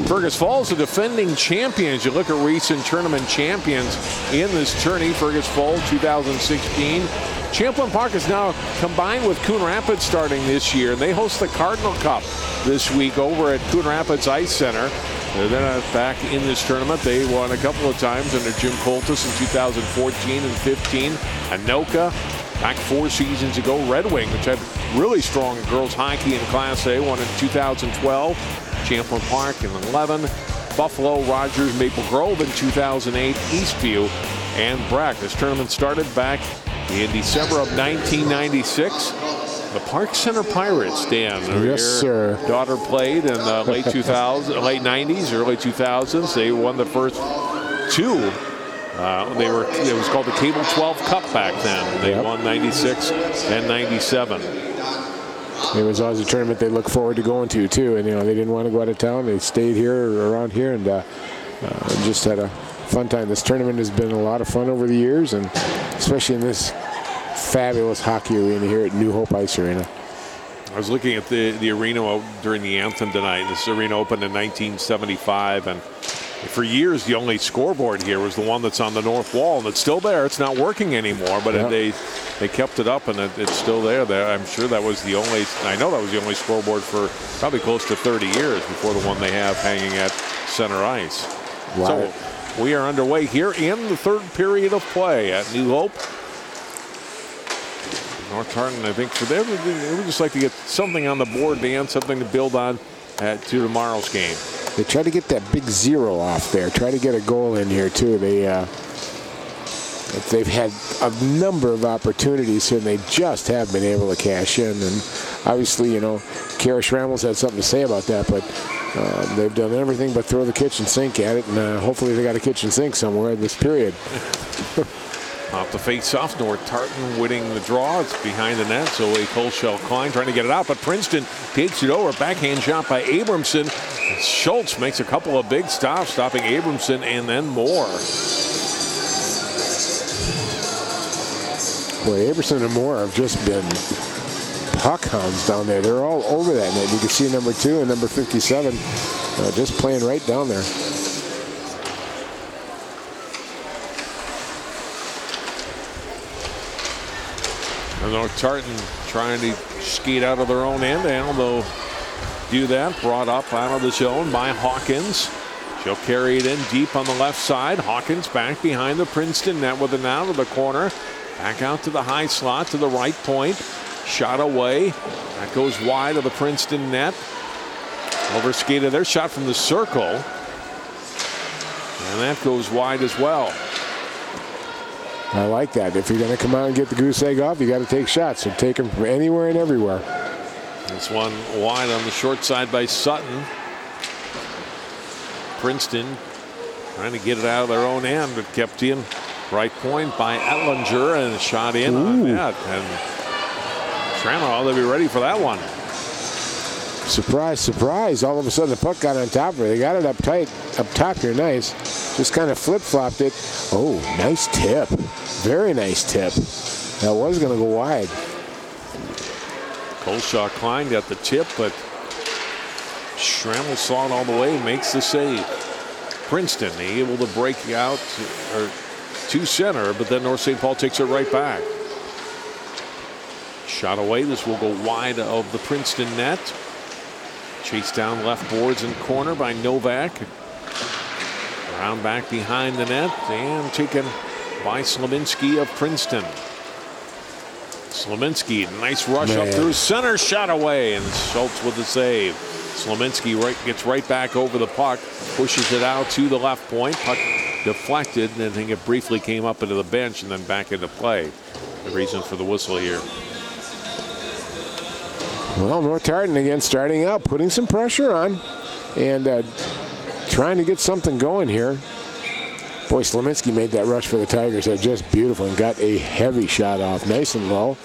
Fergus Falls, the defending champions. You look at recent tournament champions in this tourney. Fergus Falls 2016. Champlain Park is now combined with Coon Rapids starting this year. They host the Cardinal Cup this week over at Coon Rapids Ice Center. They're not back in this tournament. They won a couple of times under Jim Coltis in 2014 and 15. Anoka back 4 seasons ago. Red Wing, which had really strong girls hockey in Class A, won in 2012. Champlain Park in 11. Buffalo, Rogers, Maple Grove in 2008. Eastview and Breck. This tournament started back in December of 1996. The Park Center Pirates, Dan. Yes, sir. Daughter played in the late 2000s, late 90s, early 2000s. They won the first 2. It was called the Cable 12 Cup back then. They won 96 and 97. It was always a tournament they look forward to going to, too. And, they didn't want to go out of town. They stayed here, around here, and just had a fun time. This tournament has been a lot of fun over the years, and especially in this fabulous hockey arena here at New Hope Ice Arena. I was looking at the arena during the anthem tonight. This arena opened in 1975, and for years the only scoreboard here was the one that's on the north wall, and it's still there. It's not working anymore, but they kept it up, and it's still there. I'm sure that was the only. I know that was the only scoreboard for probably close to 30 years before the one they have hanging at center ice. Wow. So we are underway here in the 3rd period of play at New Hope. North Tartan, I think for them, they would just like to get something on the board, Dan, something to build on to tomorrow's game. They try to get that big 0 off there. Try to get a goal in here, too. They've had a number of opportunities here, and they just have been able to cash in. And obviously, Kara Schrammels had something to say about that, but they've done everything but throw the kitchen sink at it, and hopefully they got a kitchen sink somewhere in this period. Off the face-off, North Tartan winning the draw. It's behind the net, so a Colshell Klein trying to get it out, but Princeton takes it over. Backhand shot by Abramson. Schultz makes a couple of big stops, stopping Abramson and then more. Boy, Abramson and Moore have just been puck hounds down there. They're all over that net. You can see number 2 and number 57 just playing right down there. And North Tartan trying to skate out of their own end, and they'll do that. Brought up out of the zone by Hawkins. She'll carry it in deep on the left side. Hawkins back behind the Princeton net with it now to the corner. Back out to the high slot to the right point. Shot away. That goes wide of the Princeton net. Over skated there. Shot from the circle. And that goes wide as well. I like that. If you're going to come out and get the goose egg off, you got to take shots. So take them from anywhere and everywhere. This one wide on the short side by Sutton. Princeton trying to get it out of their own end, but kept in. Right point by Etlinger, and a shot in on net. And Trammell, they'll be ready for that one. Surprise, surprise. All of a sudden the puck got on top of her. They got it up tight, up top here, nice. Just kind of flip-flopped it. Oh, nice tip. Very nice tip. That was going to go wide. Colshaw Klein got the tip, but Trammell saw it all the way, makes the save. Princeton able to break out to center, but then North St. Paul takes it right back. Shot away. This will go wide of the Princeton net. Chased down left boards and corner by Novak. Around back behind the net and taken by Slominski of Princeton. Slominski, nice rush up through center, shot away, and Schultz with the save. Slominski gets right back over the puck, pushes it out to the left point. Puck deflected, and I think it briefly came up into the bench and then back into play. The reason for the whistle here. Well, North Tartan again starting out, putting some pressure on, and trying to get something going here. Boy, Slominski made that rush for the Tigers. That's just beautiful, and got a heavy shot off, nice and low.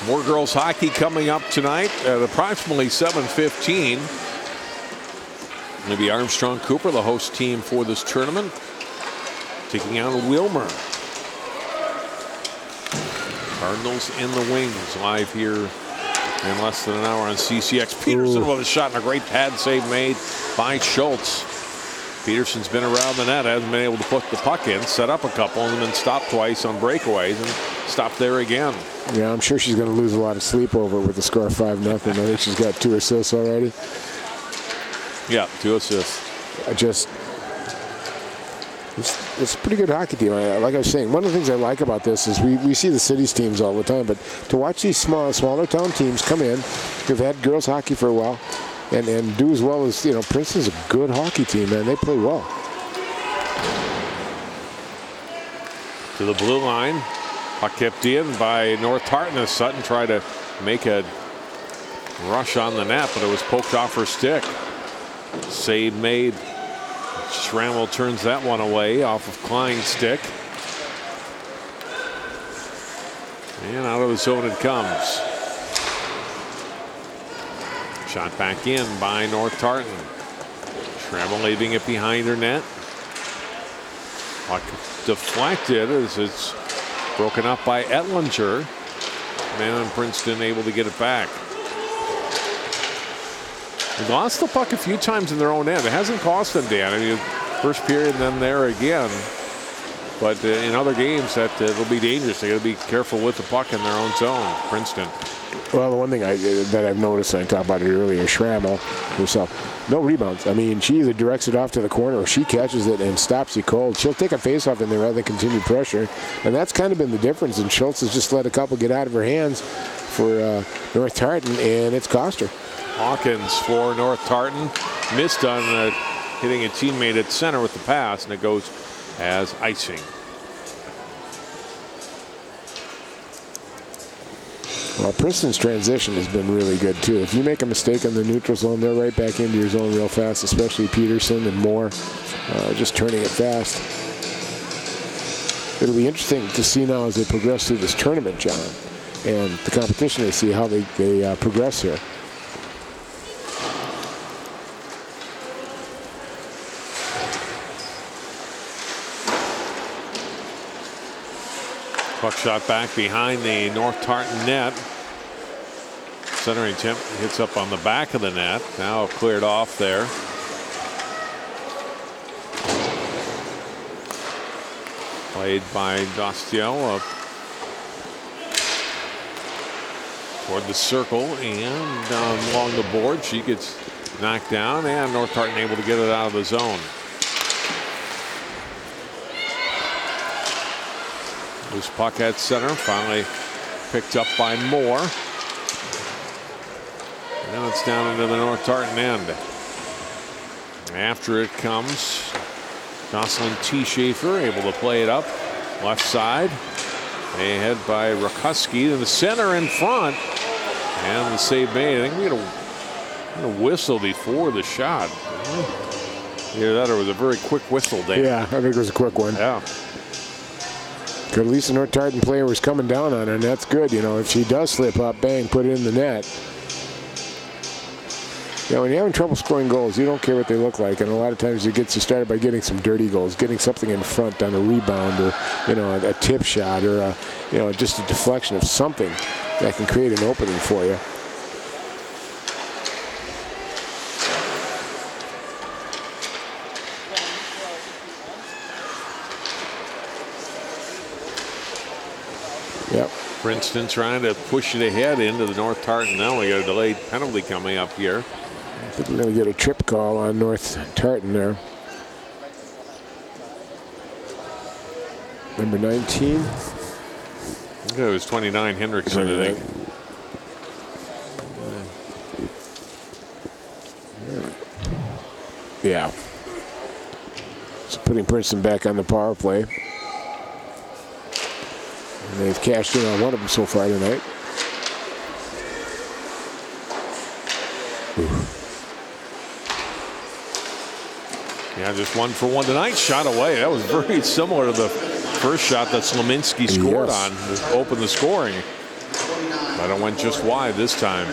More girls hockey coming up tonight at approximately 7:15. Maybe Armstrong Cooper, the host team for this tournament, taking out Wilmer. Cardinals in the wings, live here in less than an hour on CCX. Peterson with a shot and a great pad save made by Schultz. Peterson's been around the net, hasn't been able to put the puck in, set up a couple, and then stopped twice on breakaways and stopped there again. Yeah, I'm sure she's going to lose a lot of sleep over with the score 5-0. I think she's got 2 assists already. Yeah, 2 assists. It's a pretty good hockey team. Like I was saying, one of the things I like about this is we see the cities teams all the time, but to watch these smaller town teams come in, who've had girls hockey for a while, and do as well as, Princeton's a good hockey team, man. They play well. To the blue line. Puck kept in by North Tartan as Sutton tried to make a rush on the net, but it was poked off her stick. Save made. Trammell turns that one away off of Klein's stick. And out of the zone it comes. Shot back in by North Tartan. Trammell leaving it behind her net. Puck deflected as it's broken up by Etlinger. And Princeton able to get it back. They lost the puck a few times in their own end. It hasn't cost them, Dan. I mean, first period and then there again. But in other games, it'll be dangerous. They got to be careful with the puck in their own zone. Princeton. Well, the one thing that I've noticed, and I talked about it earlier, Trammell herself, no rebounds. I mean, she either directs it off to the corner or she catches it and stops you cold. She'll take a faceoff in there rather than continue pressure. And that's kind of been the difference. And Schultz has just let a couple get out of her hands for North Tartan, and it's cost her. Hawkins for North Tartan. Missed on hitting a teammate at center with the pass, and it goes as icing. Well, Princeton's transition has been really good, too. If you make a mistake in the neutral zone, they're right back into your zone real fast, especially Peterson and Moore, just turning it fast. It'll be interesting to see now as they progress through this tournament, John, and the competition they see, how they progress here. Puck shot back behind the North Tartan net. Centering attempt hits up on the back of the net. Now cleared off there. Played by Osseo toward the circle and along the board. She gets knocked down, and North Tartan able to get it out of the zone. Loose puck at center, finally picked up by Moore. Now it's down into the North Tartan end. After it comes Jocelyn T. Schaefer able to play it up. Left side. Ahead by Rakuski to the center in front. And the save made. I think we had a whistle before the shot. Either that or it was a very quick whistle, Dave. Yeah, I think it was a quick one. Yeah. Good, at least the North Tartan player was coming down on her, and that's good. You know, if she does slip up, bang, put it in the net. Yeah, when you're having trouble scoring goals, you don't care what they look like, and a lot of times it gets you started by getting some dirty goals, getting something in front on a rebound, or a tip shot, or just a deflection of something that can create an opening for you. Yep. Princeton trying to push it ahead into the North Tartan. Now we got a delayed penalty coming up here. I think we're going to get a trip call on North Tartan there. Number 19. I think it was 29 Hendrickson, I think. Yeah. So putting Princeton back on the power play. And they've cashed in on one of them so far tonight. Yeah, just 1 for 1 tonight. Shot away. That was very similar to the first shot that Slominski scored on to open the scoring. But it went just wide this time.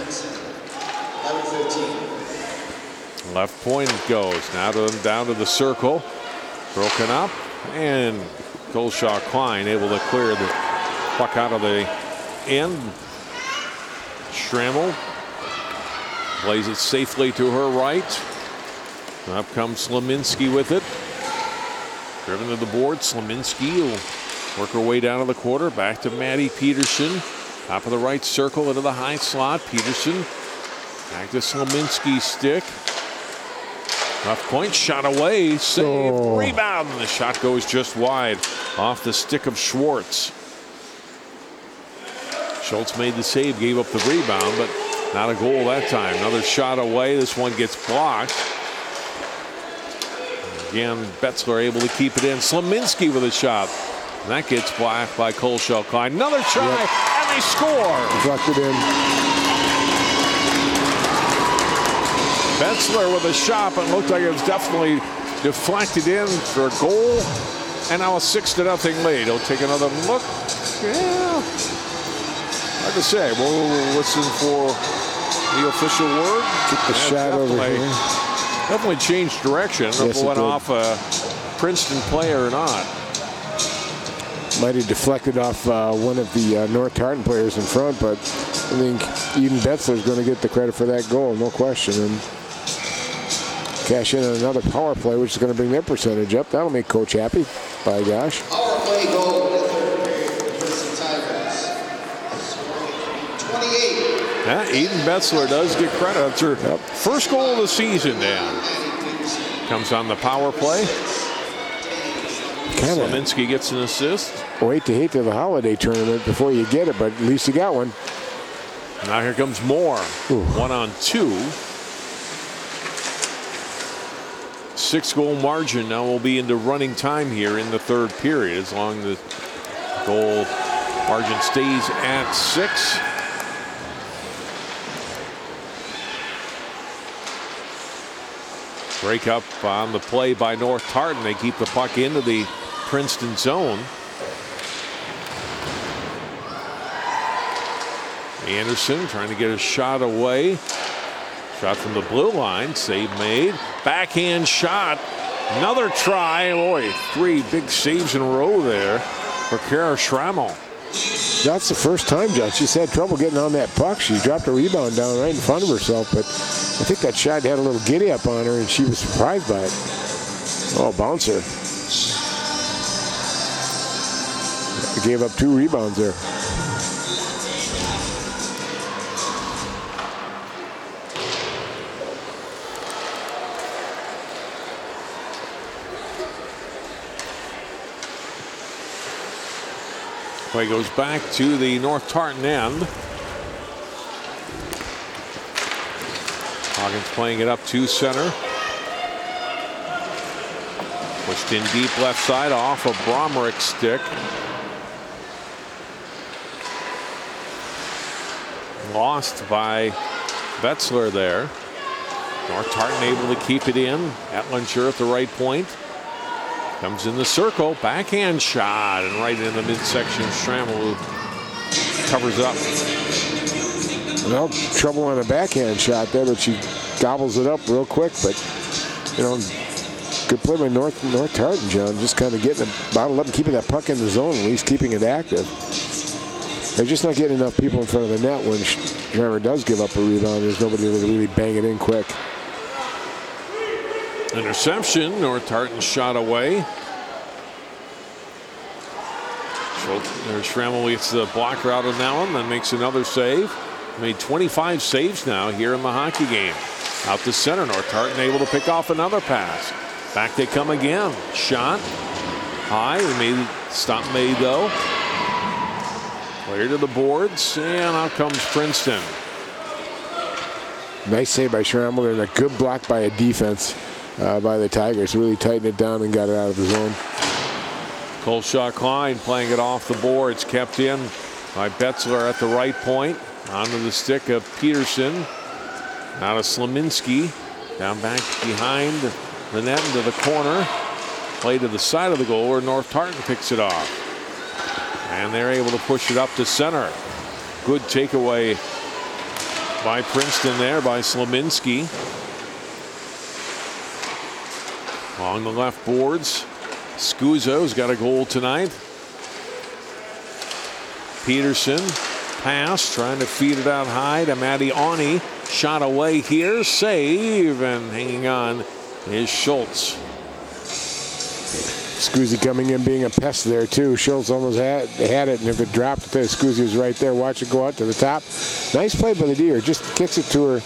Left point it goes. Now down to the circle. Broken up. And Coleshaw Klein able to clear the puck out of the end. Schrammel plays it safely to her right. Up comes Slominski with it. Driven to the board. Slominski will work her way down to the quarter. Back to Maddie Peterson. Top of the right circle into the high slot. Peterson back to Slominski's stick. Left point shot away. Save. Rebound. And the shot goes just wide off the stick of Schwartz. Schultz made the save, gave up the rebound, but not a goal that time. Another shot away. This one gets blocked. Again, Betzler able to keep it in. Slominski with a shot. And that gets blocked by Coleshaw Klein. Another try, and they score. Deflected in. Betzler with a shot, but it looked like it was definitely deflected in for a goal. And now a 6-0 lead. He'll take another look. Yeah. Hard to say. We'll listen for the official word. Get the shot over here. Definitely changed direction. I don't know if it went off a Princeton player or not. Might have deflected off one of the North Tartan players in front, but I think Eden Betzler is going to get the credit for that goal, no question. And cash in on another power play, which is going to bring their percentage up. That'll make Coach happy, by gosh. Power play goal in the third period for the Princeton Tigers. Scoring 28. Yeah, Eden Betzler does get credit. That's her first goal of the season, Dan. Comes on the power play. Slominski gets an assist. Wait to hate to the holiday tournament before you get it, but at least you got one. Now here comes Moore. 1-on-2. 6-goal margin now will be into running time here in the third period, as long as the goal margin stays at 6. Break up on the play by North Tartan. They keep the puck into the Princeton zone. Anderson trying to get a shot away. Shot from the blue line. Save made. Backhand shot. Another try. Boy, 3 big saves in a row there for Kara Schrammel. That's the first time, John. She's had trouble getting on that puck. She dropped a rebound down right in front of herself, but I think that shot had a little giddy up on her, and she was surprised by it. Oh, bouncer. Gave up 2 rebounds there. Play goes back to the North Tartan end. Hawkins playing it up to center. Pushed in deep left side off of Bromerick's stick. Lost by Betzler there. North Tartan able to keep it in. Etlinger at the right point. Comes in the circle. Backhand shot. And right in the midsection, Schrammel covers up. Well, trouble on a backhand shot there, but she gobbles it up real quick. But, you know, good play by North Tartan, John. Just kind of getting it bottled up and keeping that puck in the zone, at least keeping it active. They're just not getting enough people in front of the net when Schrammer does give up a rebound. There's nobody to really bang it in quick. Interception. North Tartan shot away. Schrammel gets the blocker out of that one, then makes another save. Made 25 saves now here in the hockey game. Out to center. North Tartan able to pick off another pass. Back they come again. Shot high. Stop made though. Clear to the boards, and out comes Princeton. Nice save by Schrammel, and a good block by a defense by the Tigers. Really tightened it down and got it out of the zone. Kolshak Klein playing it off the boards, kept in by Betzler at the right point. Onto the stick of Peterson. Out of Slaminski. Down back behind the net into the corner. Play to the side of the goal where North Tartan picks it off. And they're able to push it up to center. Good takeaway by Princeton there by Slaminski. Along the left boards. Scuzo's got a goal tonight. Peterson pass, trying to feed it out high to Matty Awney. Shot away here, save, and hanging on is Schultz. Scusi coming in being a pest there too. Schultz almost had it, and if it dropped, Scusi was right there. Watch it go out to the top. Nice play by the Deer. Just kicks it to her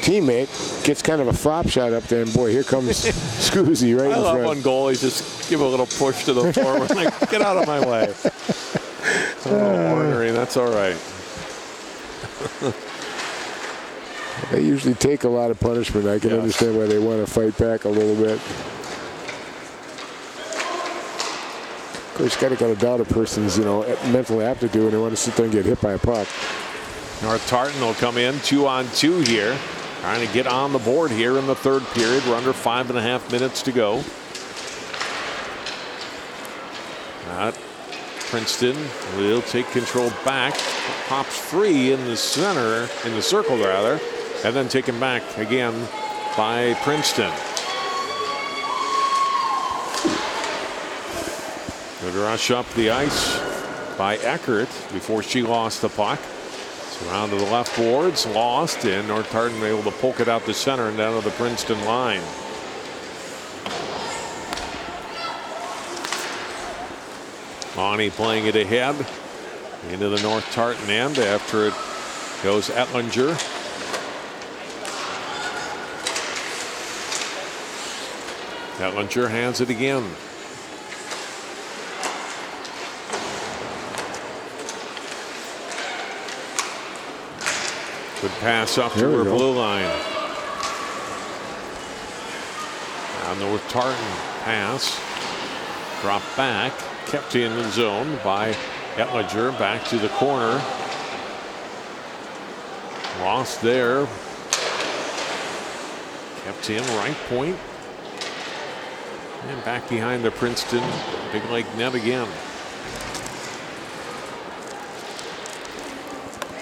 teammate. Gets kind of a flop shot up there, and boy, here comes Scusi right in front. I love when goalies just give a little push to the forward. Like, get out of my way. Oh, Ornery, that's all right. They usually take a lot of punishment. I can understand why they want to fight back a little bit. Of course, you got to doubt a person's, mental aptitude when they want to sit there and get hit by a puck. North Tartan will come in 2-on-2 here. Trying to get on the board here in the third period. We're under 5.5 minutes to go. Princeton will take control back. Pops free in the center, in the circle rather, and then taken back again by Princeton. Good rush up the ice by Eckert before she lost the puck. Around to the left boards, lost, and North Tartan able to poke it out the center and down to the Princeton line. Awney playing it ahead into the North Tartan end. After it goes Etlinger. Etlinger hands it again. Good pass up to her blue line. Now North Tartan pass. Drop back. Kept in the zone by Etlinger. Back to the corner. Lost there. Kept in right point. And back behind the Princeton Big Lake net again.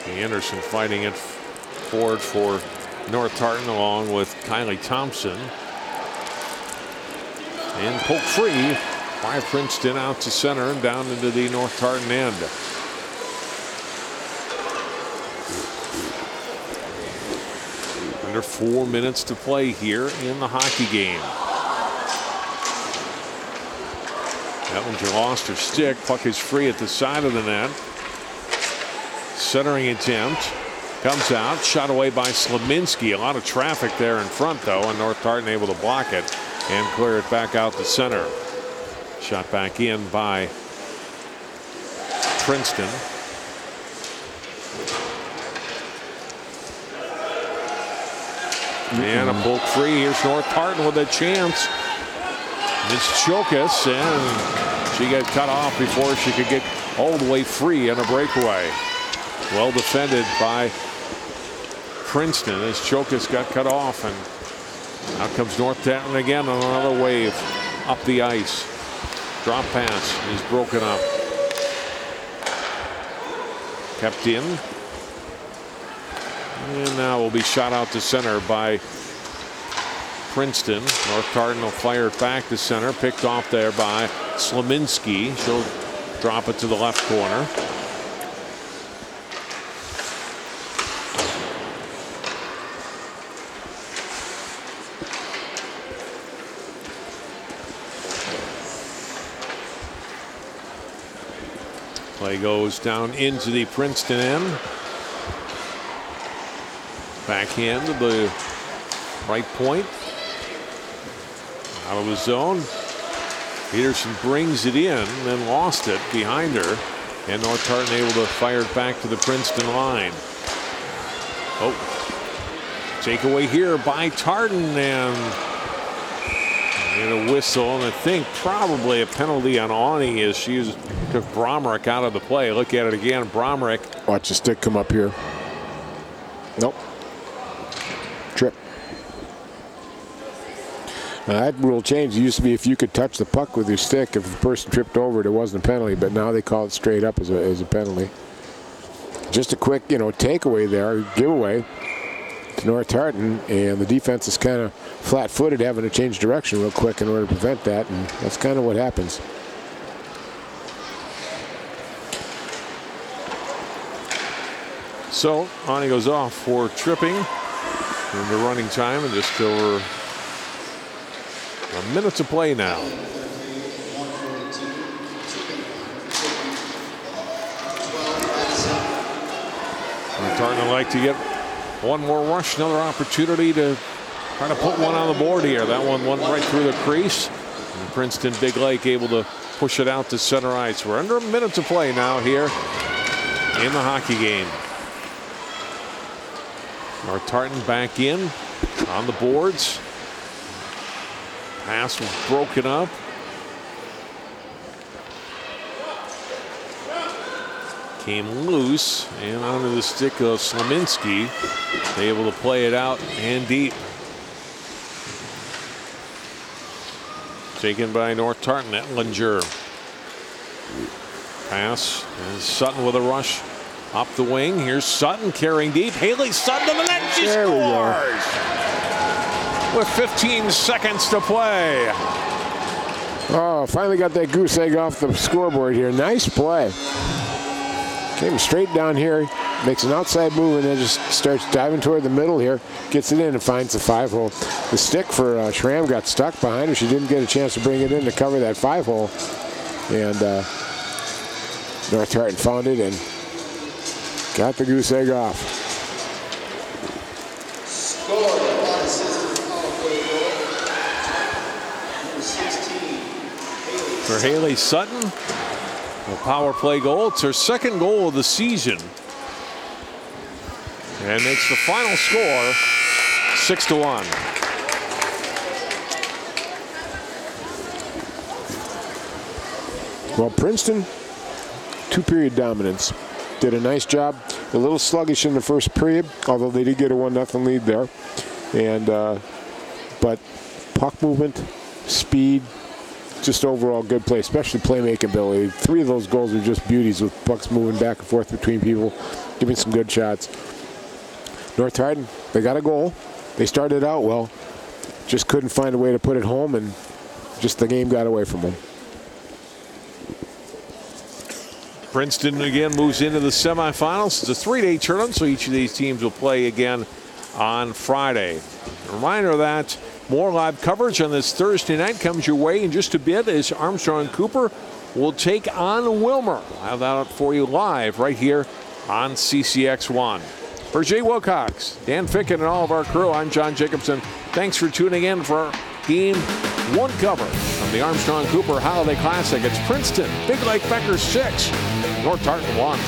Anderson fighting it forward for North Tartan along with Kylie Thompson. And poke free by Princeton out to center and down into the North Tartan end. Under 4 minutes to play here in the hockey game. Etlinger lost her stick. Puck is free at the side of the net. Centering attempt. Comes out. Shot away by Slaminski. A lot of traffic there in front, though, and North Tartan able to block it and clear it back out the center. Shot back in by Princeton. And a poke free. Here's North Tartan with a chance. It's Chokas, and she got cut off before she could get all the way free on a breakaway. Well defended by Princeton as Chokas got cut off, and now comes North Tartan again on another wave up the ice. Drop pass is broken up. Kept in. And now will be shot out to center by Princeton. North Tartan will fire it back to center. Picked off there by Slaminski. She'll drop it to the left corner. Play goes down into the Princeton end. Backhand to the right point. Out of the zone. Peterson brings it in, then lost it behind her. And North Tartan able to fire it back to the Princeton line. Oh, takeaway here by Tartan, and a whistle, and I think probably a penalty on Awney as she took Bromerick out of the play. Look at it again. Bromerick. Watch the stick come up here. Nope. Trip. Now that rule changed. It used to be if you could touch the puck with your stick, if the person tripped over it, it wasn't a penalty. But now they call it straight up as a penalty. Just a quick, takeaway there, giveaway to North Tartan, and the defense is kind of flat-footed, having to change direction real quick in order to prevent that, and that's kind of what happens. So Awney goes off for tripping in the running time, and just over a minute to play now. Tartan would like to get one more rush, another opportunity to try to put one on the board here. That one went right through the crease. And Princeton Big Lake able to push it out to center ice. We're under a minute to play now here in the hockey game. North Tartan back in on the boards. Pass was broken up. Came loose and onto the stick of Slaminski. They able to play it out and deep. Taken by North Tartan. Ettlinger. Pass. And Sutton with a rush up the wing. Here's Sutton carrying deep. Haley Sutton to the net. She scores! With 15 seconds to play. Oh, finally got that goose egg off the scoreboard here. Nice play. Came straight down here, makes an outside move, and then just starts diving toward the middle here. Gets it in and finds the 5-hole. The stick for Schramm got stuck behind her. She didn't get a chance to bring it in to cover that 5-hole. And North Tartan found it and got the goose egg off. For Haley Sutton, a power play goal. It's her second goal of the season. And makes the final score 6-1. Well, Princeton, two-period dominance. Did a nice job. A little sluggish in the first period, although they did get a 1-0 lead there. And but puck movement, speed, just overall good play, especially playmaking ability. 3 of those goals are just beauties with pucks moving back and forth between people, giving some good shots. North Tartan, they got a goal. They started out well, just couldn't find a way to put it home, and just the game got away from them. Princeton again moves into the semifinals. It's a 3-day tournament, so each of these teams will play again on Friday. A reminder that more live coverage on this Thursday night comes your way in just a bit as Armstrong Cooper will take on Wilmer. We'll have that up for you live right here on CCX1. For Jay Wilcox, Dan Ficken, and all of our crew, I'm John Jacobson. Thanks for tuning in for our Game 1 cover from the Armstrong Cooper Holiday Classic. It's Princeton, Big Lake Becker 6, North Tartan 1.